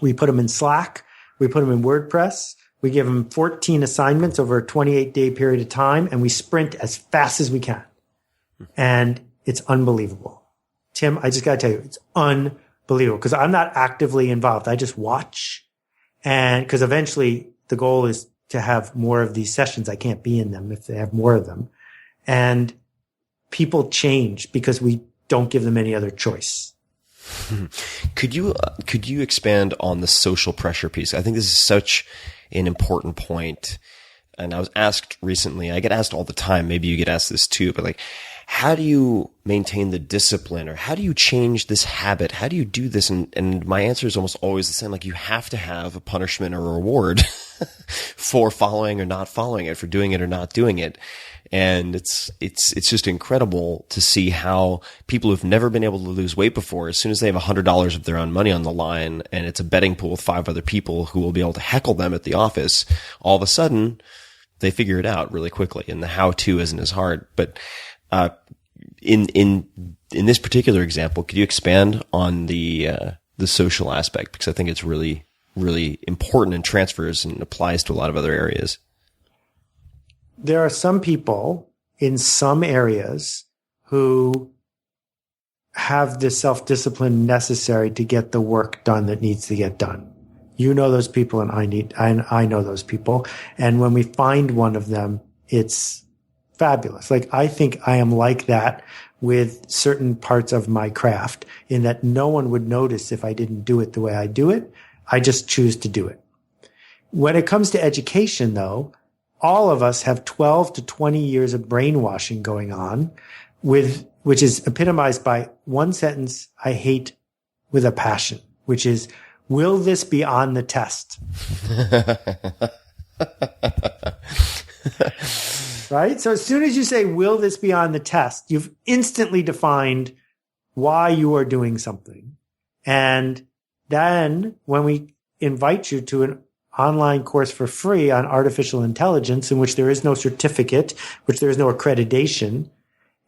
We put them in Slack. We put them in WordPress. We give them 14 assignments over a 28-day period of time, and we sprint as fast as we can. And it's unbelievable. Tim, I just got to tell you, it's unbelievable because I'm not actively involved. I just watch. And because eventually the goal is to have more of these sessions. I can't be in them if they have more of them. And people change because we don't give them any other choice. Could you expand on the social pressure piece? I think this is such an important point. And I was asked recently, I get asked all the time, maybe you get asked this too, but like, how do you maintain the discipline, or how do you change this habit? How do you do this? And my answer is almost always the same. Like, you have to have a punishment or a reward for following or not following it, for doing it or not doing it. And it's just incredible to see how people who've never been able to lose weight before, as soon as they have $100 of their own money on the line and it's a betting pool with 5 other people who will be able to heckle them at the office, all of a sudden they figure it out really quickly, and the how-to isn't as hard. But in this particular example, could you expand on the social aspect? Because I think it's really, really important and transfers and applies to a lot of other areas. There are some people in some areas who have the self-discipline necessary to get the work done that needs to get done. You know those people, and I know those people. And when we find one of them, it's fabulous. Like, I think I am like that with certain parts of my craft, in that no one would notice if I didn't do it the way I do it. I just choose to do it. When it comes to education, though, all of us have 12 to 20 years of brainwashing going on, which is epitomized by one sentence I hate with a passion, which is, will this be on the test? Right? So as soon as you say, will this be on the test, you've instantly defined why you are doing something. And then when we invite you to an online course for free on artificial intelligence, in which there is no certificate, which there is no accreditation,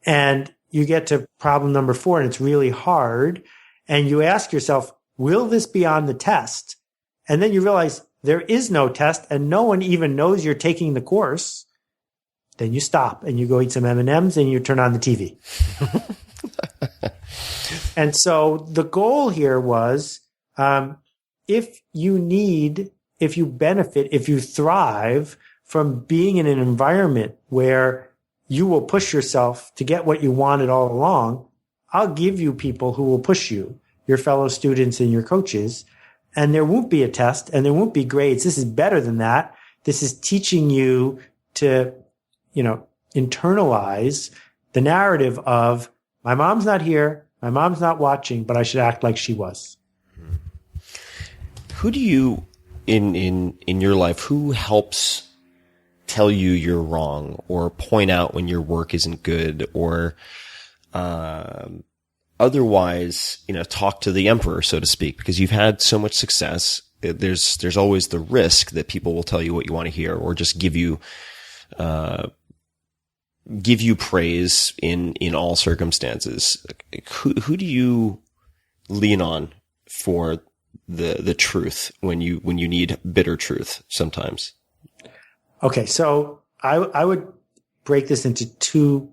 and you get to problem number 4 and it's really hard, and you ask yourself, will this be on the test? And then you realize there is no test and no one even knows you're taking the course. Then you stop and you go eat some M&Ms and you turn on the TV. And so the goal here was, if you benefit, if you thrive from being in an environment where you will push yourself to get what you wanted all along, I'll give you people who will push you, your fellow students and your coaches, and there won't be a test and there won't be grades. This is better than that. This is teaching you to, internalize the narrative of, my mom's not here, my mom's not watching, but I should act like she was. Who do you, in your life, who helps tell you you're wrong, or point out when your work isn't good, or otherwise, talk to the emperor, so to speak, because you've had so much success. There's always the risk that people will tell you what you want to hear, or just give you praise in all circumstances. Who do you lean on for the truth when you need bitter truth sometimes? Okay, so I would break this into 2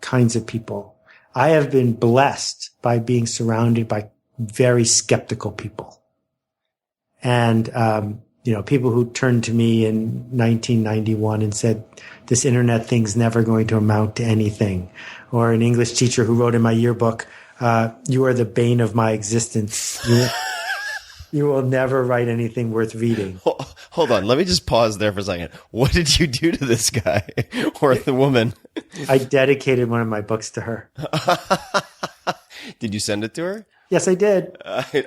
kinds of people. I have been blessed by being surrounded by very skeptical people. And, people who turned to me in 1991 and said, this internet thing's never going to amount to anything. Or an English teacher who wrote in my yearbook, you are the bane of my existence. You will never write anything worth reading. Hold on. Let me just pause there for a second. What did you do to this guy or the woman? I dedicated one of my books to her. Did you send it to her? Yes, I did.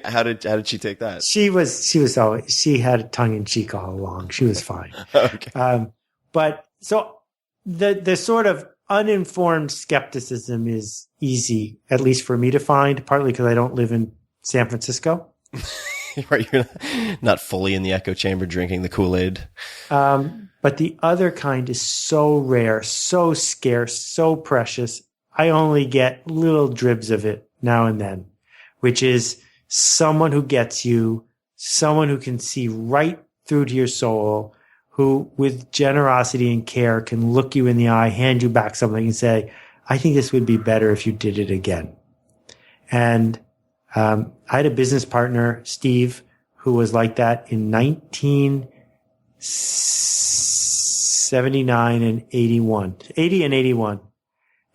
How did she take that? She had a tongue in cheek all along. She was fine. Okay. But so the sort of uninformed skepticism is easy, at least for me to find, partly because I don't live in San Francisco. Right, you're not fully in the echo chamber drinking the Kool-Aid. But the other kind is so rare, so scarce, so precious. I only get little dribs of it now and then, which is someone who gets you, someone who can see right through to your soul, who with generosity and care can look you in the eye, hand you back something and say, I think this would be better if you did it again. And I had a business partner, Steve, who was like that in 1979 and 81, 80 and 81.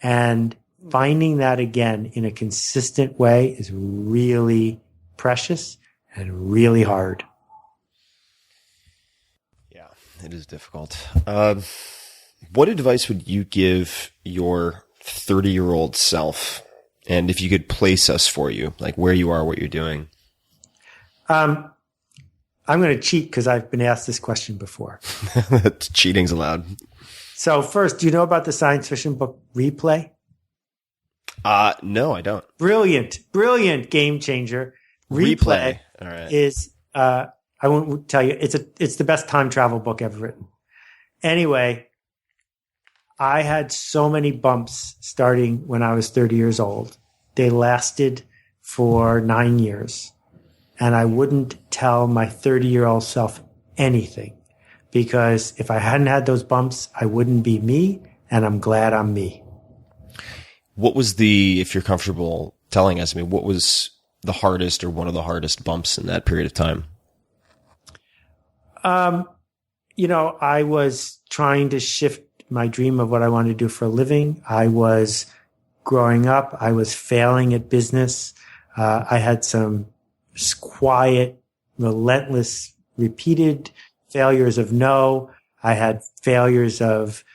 And finding that again in a consistent way is really precious and really hard. Yeah, it is difficult. What advice would you give your 30-year-old self? And if you could place us for you, like where you are, what you're doing. I'm going to cheat because I've been asked this question before. Cheating's allowed. So first, do you know about the science fiction book Replay? No, I don't. Brilliant game changer. Replay. All right. Is, I won't tell you, it's the best time travel book ever written. Anyway, I had so many bumps starting when I was 30 years old. They lasted for 9 years. And I wouldn't tell my 30-year-old self anything, because if I hadn't had those bumps, I wouldn't be me, and I'm glad I'm me. What was if you're comfortable telling us, what was the hardest or one of the hardest bumps in that period of time? I was trying to shift my dream of what I wanted to do for a living. I was growing up. I was failing at business. I had some quiet, relentless, repeated failures of no. I had failures of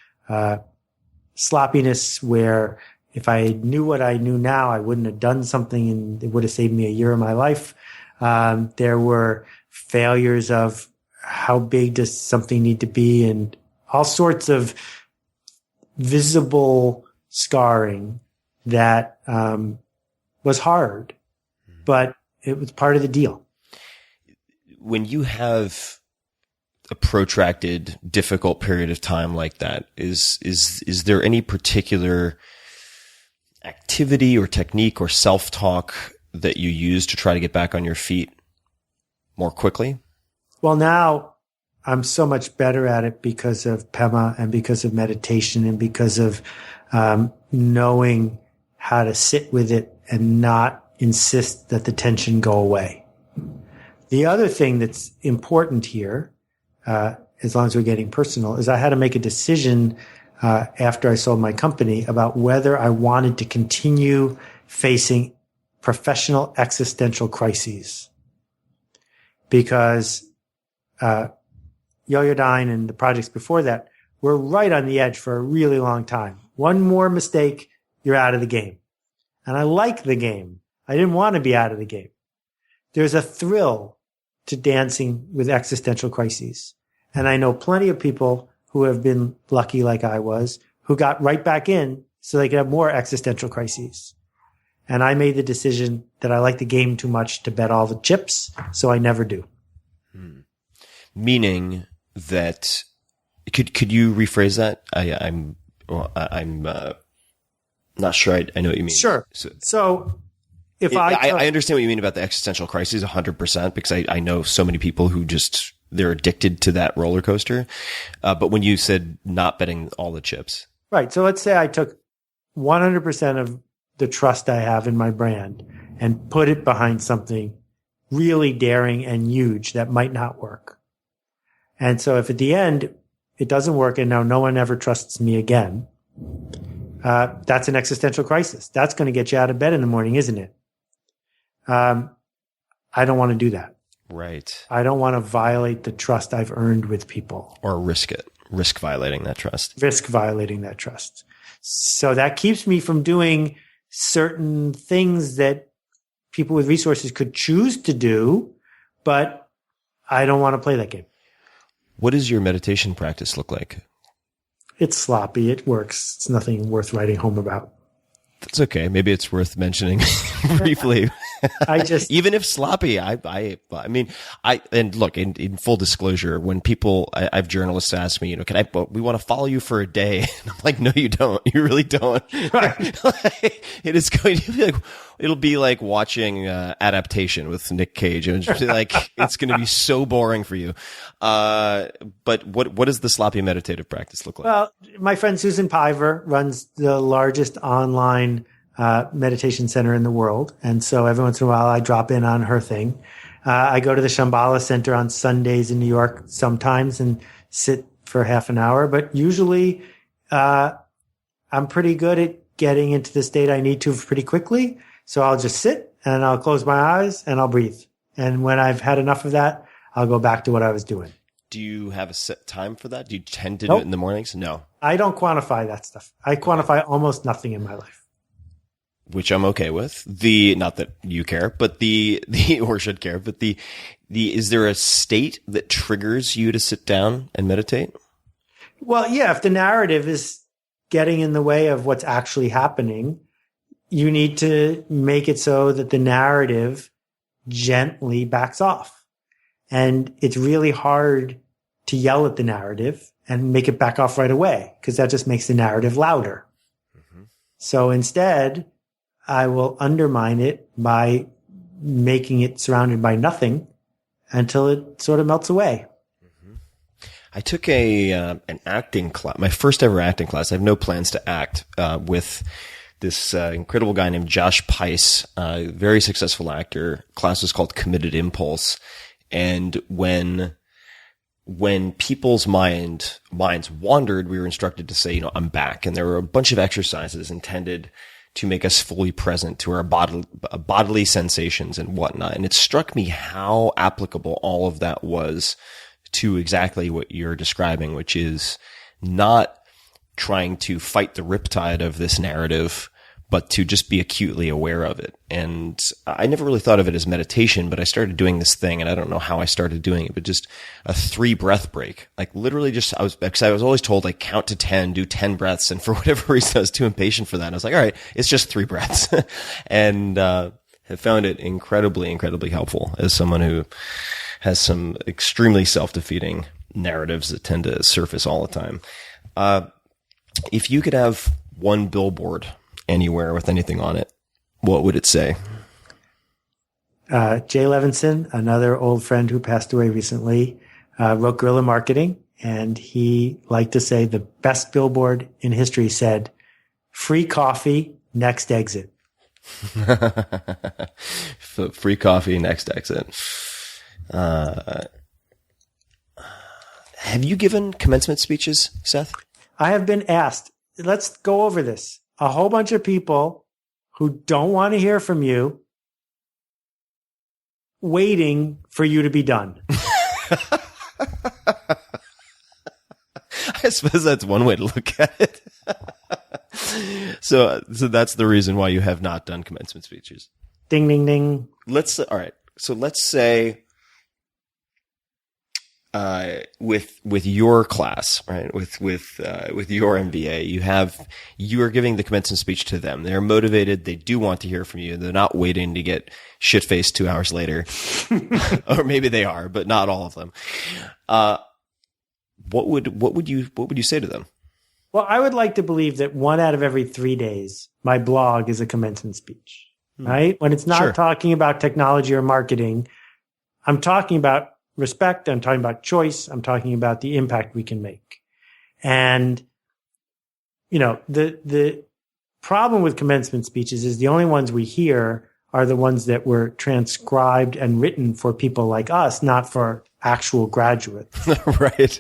sloppiness where if I knew what I knew now, I wouldn't have done something and it would have saved me a year of my life. There were failures of how big does something need to be and all sorts of visible scarring that was hard, but it was part of the deal. When you have a protracted, difficult period of time like that, is there any particular activity or technique or self-talk that you use to try to get back on your feet more quickly? Well, now I'm so much better at it because of PEMA and because of meditation and because of knowing how to sit with it and not insist that the tension go away. The other thing that's important here, as long as we're getting personal, is I had to make a decision after I sold my company about whether I wanted to continue facing professional existential crises. Because Yoyodyne and the projects before that were right on the edge for a really long time. One more mistake, you're out of the game. And I like the game. I didn't want to be out of the game. There's a thrill to dancing with existential crises. And I know plenty of people who have been lucky like I was, who got right back in so they could have more existential crises. And I made the decision that I like the game too much to bet all the chips, so I never do. Meaning that, could you rephrase that? I'm not sure I know what you mean. Sure. So if I understand what you mean about the existential crisis 100%, because I know so many people who they're addicted to that roller coaster. But when you said not betting all the chips. Right. So let's say I took 100% of the trust I have in my brand and put it behind something really daring and huge that might not work. And so if at the end it doesn't work and now no one ever trusts me again, that's an existential crisis. That's going to get you out of bed in the morning, isn't it? I don't want to do that. Right. I don't want to violate the trust I've earned with people. Or risk violating that trust. Risk violating that trust. So that keeps me from doing certain things that people with resources could choose to do, but I don't want to play that game. What does your meditation practice look like? It's sloppy. It works. It's nothing worth writing home about. That's okay. Maybe it's worth mentioning briefly. Even if sloppy, I mean, and look, in full disclosure, when I have journalists ask me, we want to follow you for a day. And I'm like, no, you don't. You really don't. Right. It is going to be like, it'll be like watching Adaptation with Nick Cage. It's just like it's going to be so boring for you. But what does the sloppy meditative practice look like? Well, my friend Susan Piver runs the largest online meditation center in the world, and so every once in a while I drop in on her thing. I go to the Shambhala Center on Sundays in New York sometimes and sit for half an hour, but usually I'm pretty good at getting into the state I need to pretty quickly. So I'll just sit and I'll close my eyes and I'll breathe. And when I've had enough of that, I'll go back to what I was doing. Do you have a set time for that? Do you tend to Nope. do it in the mornings? No. I don't quantify that stuff. I quantify almost nothing in my life. Which I'm okay with. Not that you care, but or should care, but is there a state that triggers you to sit down and meditate? Well, yeah, if the narrative is getting in the way of what's actually happening, you need to make it so that the narrative gently backs off. And it's really hard to yell at the narrative and make it back off right away because that just makes the narrative louder. Mm-hmm. So instead, I will undermine it by making it surrounded by nothing until it sort of melts away. I took an acting class, my first ever acting class. I have no plans to act with this incredible guy named Josh Peiss, very successful actor. Class was called Committed Impulse, and when people's minds wandered, we were instructed to say, I'm back, and there were a bunch of exercises intended to make us fully present to our bodily sensations and whatnot. And it struck me how applicable all of that was to exactly what you're describing, which is not trying to fight the riptide of this narrative, but to just be acutely aware of it. And I never really thought of it as meditation, but I started doing this thing, and I don't know how I started doing it, but just a 3-breath break. Like literally because I was always told like count to 10, do 10 breaths. And for whatever reason, I was too impatient for that. And I was like, all right, it's just 3 breaths. And, have found it incredibly, incredibly helpful as someone who has some extremely self-defeating narratives that tend to surface all the time. If you could have one billboard anywhere with anything on it, what would it say? Jay Levinson, another old friend who passed away recently, wrote Guerrilla Marketing, and he liked to say the best billboard in history said, "Free coffee, next exit." Free coffee, next exit. Have you given commencement speeches, Seth? I have been asked. Let's go over this. A whole bunch of people who don't want to hear from you waiting for you to be done. I suppose that's one way to look at it. So that's the reason why you have not done commencement speeches. Ding, ding, ding. All right. So let's say, with your class, right? With your MBA, you are giving the commencement speech to them. They're motivated. They do want to hear from you. They're not waiting to get shit-faced 2 hours later. Or maybe they are, but not all of them. What would you say to them? Well, I would like to believe that 1 out of every 3 days, my blog is a commencement speech, right? When it's not talking about technology or marketing, I'm talking about respect. I'm talking about choice. I'm talking about the impact we can make. And, the problem with commencement speeches is the only ones we hear are the ones that were transcribed and written for people like us, not for actual graduates. Right.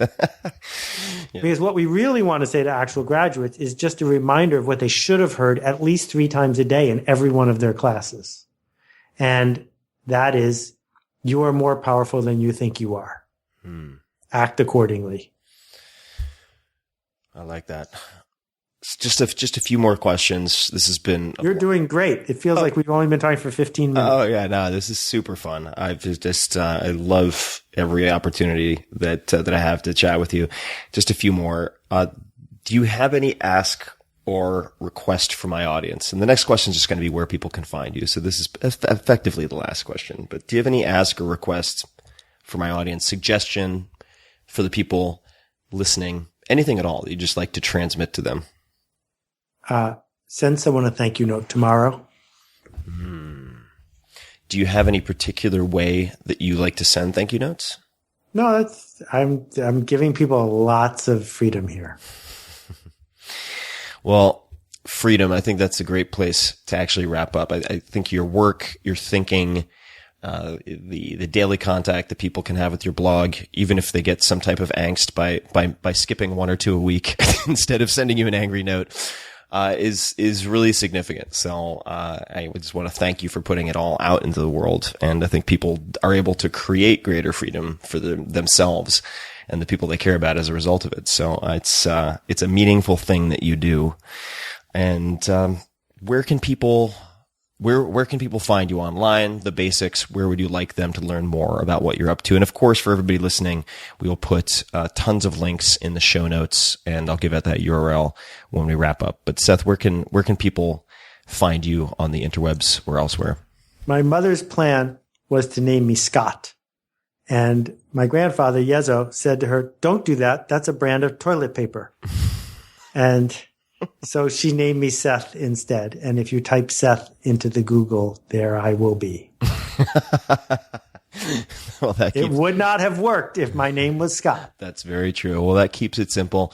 Yeah. Because what we really want to say to actual graduates is just a reminder of what they should have heard at least 3 times a day in every one of their classes. And that is, you are more powerful than you think you are. Act accordingly. I like that. Just a few more questions. This has been. You're doing great. It feels like we've only been talking for 15 minutes. Oh yeah, no, this is super fun. I love every opportunity that I have to chat with you. Just a few more. Do you have any ask or request for my audience? And the next question is just going to be where people can find you. So this is effectively the last question. But do you have any ask or request for my audience? Suggestion for the people listening? Anything at all that you just like to transmit to them? Send someone a thank you note tomorrow. Do you have any particular way that you like to send thank you notes? No, I'm giving people lots of freedom here. Well, freedom, I think that's a great place to actually wrap up. I think your work, your thinking, the daily contact that people can have with your blog, even if they get some type of angst by skipping 1 or 2 a week instead of sending you an angry note, is really significant. So, I just want to thank you for putting it all out into the world. And I think people are able to create greater freedom for themselves and the people they care about as a result of it. So it's a meaningful thing that you do. And, where can people find you online? The basics. Where would you like them to learn more about what you're up to? And of course, for everybody listening, we will put tons of links in the show notes, and I'll give out that URL when we wrap up. But Seth, where can people find you on the interwebs or elsewhere? My mother's plan was to name me Scott. And my grandfather, Yezo, said to her, "Don't do that. That's a brand of toilet paper." And so she named me Seth instead. And if you type Seth into the Google, there I will be. Well, it would not have worked if my name was Scott. That's very true. Well, that keeps it simple.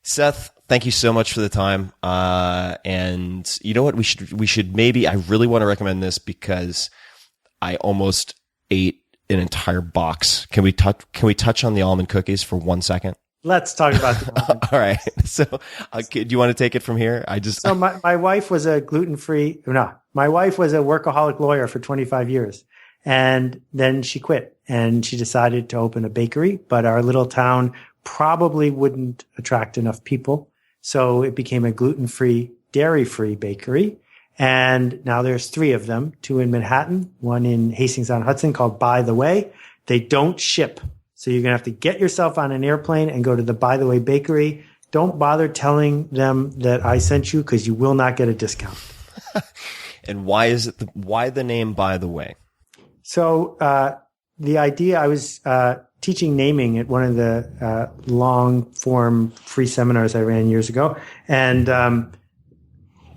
Seth, thank you so much for the time. And you know what? We should maybe, I really want to recommend this because I almost ate an entire box. Can we touch on the almond cookies for 1 second? Let's talk about the almond cookies. All right. So, do you want to take it from here? So my wife was a my wife was a workaholic lawyer for 25 years. And then she quit and she decided to open a bakery, but our little town probably wouldn't attract enough people. So it became a gluten-free, dairy-free bakery. And now there's 3 of them, 2 in Manhattan, 1 in Hastings-on-Hudson called By the Way. They don't ship. So you're going to have to get yourself on an airplane and go to the By the Way bakery. Don't bother telling them that I sent you because you will not get a discount. And why the name By the Way? So, the idea, I was, teaching naming at one of the, long form free seminars I ran years ago. And,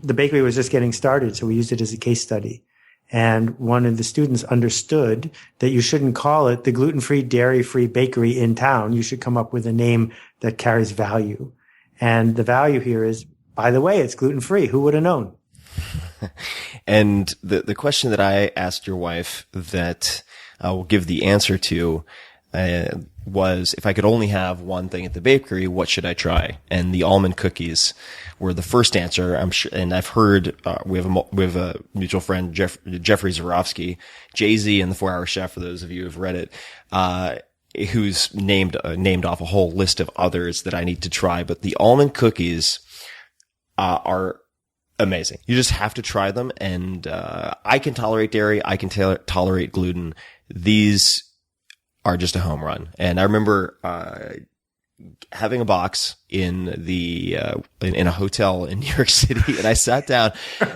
the bakery was just getting started. So we used it as a case study. And one of the students understood that you shouldn't call it the gluten-free, dairy-free bakery in town. You should come up with a name that carries value. And the value here is, by the way, it's gluten-free. Who would have known? And the question that I asked your wife that I will give the answer to was, if I could only have one thing at the bakery, what should I try? And the almond cookies were the first answer. I'm sure, and I've heard we have a mutual friend, Jeffrey Zarofsky, Jay-Z and the 4 Hour Chef, for those of you who've read it, who's named off a whole list of others that I need to try. But the almond cookies are amazing. You just have to try them. And I can tolerate dairy. I can tolerate gluten. These are just a home run. And I remember having a box in a hotel in New York City, and I sat down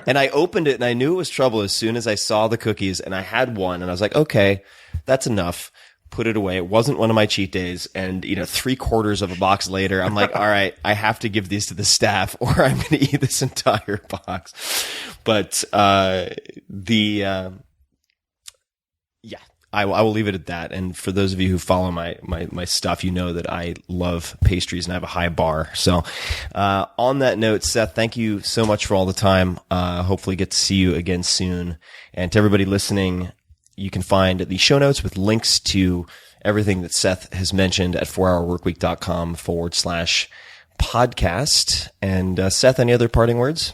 and I opened it and I knew it was trouble as soon as I saw the cookies, and I had one and I was like, okay, that's enough. Put it away. It wasn't one of my cheat days. And, 3/4 of a box later, I'm like, all right, I have to give these to the staff or I'm going to eat this entire box. But, yeah. I will leave it at that. And for those of you who follow my stuff, you know that I love pastries and I have a high bar. So, on that note, Seth, thank you so much for all the time. Hopefully get to see you again soon. And to everybody listening, you can find the show notes with links to everything that Seth has mentioned at 4hourworkweek.com/podcast. And, Seth, any other parting words?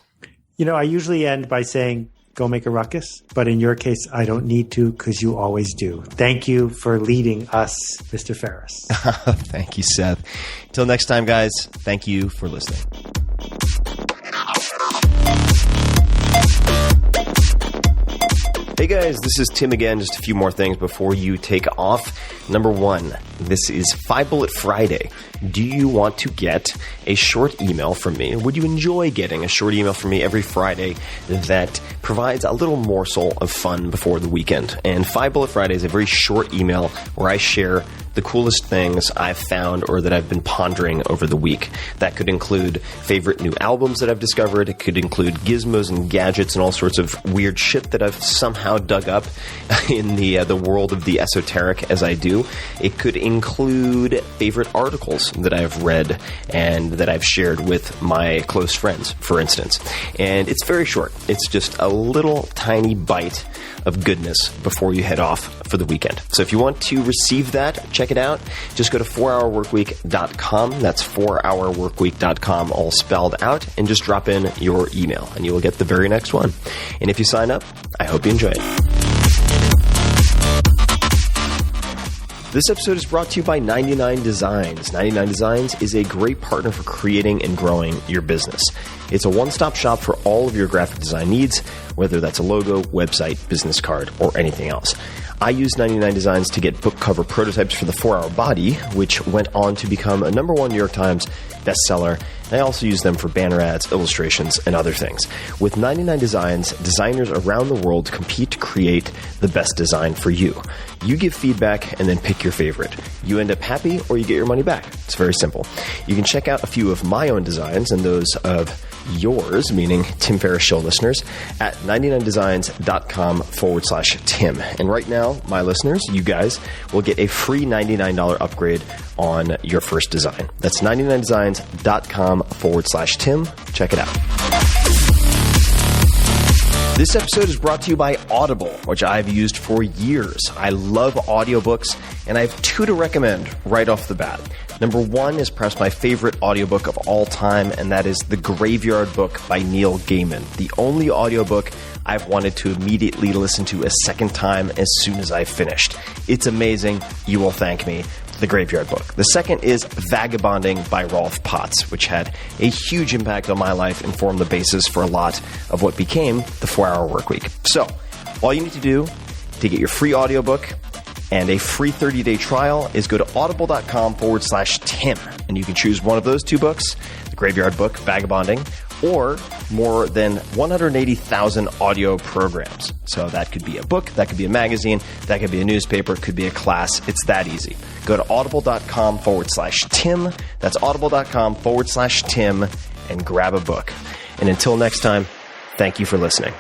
I usually end by saying, go make a ruckus. But in your case, I don't need to because you always do. Thank you for leading us, Mr. Ferris. Thank you, Seth. Until next time, guys, thank you for listening. Hey guys, this is Tim again. Just a few more things before you take off. Number 1, this is 5 Bullet Friday. Do you want to get a short email from me? Would you enjoy getting a short email from me every Friday that provides a little morsel of fun before the weekend? And 5 Bullet Friday is a very short email where I share the the coolest things I've found or that I've been pondering over the week. That could include favorite new albums that I've discovered. It could include gizmos and gadgets and all sorts of weird shit that I've somehow dug up in the world of the esoteric as I do. It could include favorite articles that I've read and that I've shared with my close friends, for instance. And it's very short. It's just a little tiny bite of goodness before you head off for the weekend. So if you want to receive that, check it out. Just go to 4hourworkweek.com. That's 4hourworkweek.com, all spelled out, and just drop in your email, and you will get the very next one. And if you sign up, I hope you enjoy it. This episode is brought to you by 99 Designs. 99 Designs is a great partner for creating and growing your business. It's a one-stop shop for all of your graphic design needs, whether that's a logo, website, business card, or anything else. I use 99 Designs to get book cover prototypes for the 4-Hour Body, which went on to become a #1 New York Times bestseller. And I also use them for banner ads, illustrations, and other things. With 99 Designs, designers around the world compete to create the best design for you. You give feedback and then pick your favorite. You end up happy or you get your money back. It's very simple. You can check out a few of my own designs and those of yours, meaning Tim Ferriss Show listeners, at 99designs.com/Tim. And right now, my listeners, you guys, will get a free $99 upgrade on your first design. That's 99designs.com/Tim. Check it out. This episode is brought to you by Audible, which I've used for years. I love audiobooks, and I have two to recommend right off the bat. Number one is perhaps my favorite audiobook of all time, and that is The Graveyard Book by Neil Gaiman, the only audiobook I've wanted to immediately listen to a second time as soon as I finished. It's amazing. You will thank me. The Graveyard Book. The second is Vagabonding by Rolf Potts, which had a huge impact on my life and formed the basis for a lot of what became the 4-Hour Workweek. So, all you need to do to get your free audiobook and a free 30-day trial is go to audible.com/Tim, and you can choose one of those two books, The Graveyard Book, Vagabonding, or more than 180,000 audio programs. So that could be a book, that could be a magazine, that could be a newspaper, it could be a class. It's that easy. Go to audible.com/Tim. That's audible.com/Tim and grab a book. And until next time, thank you for listening.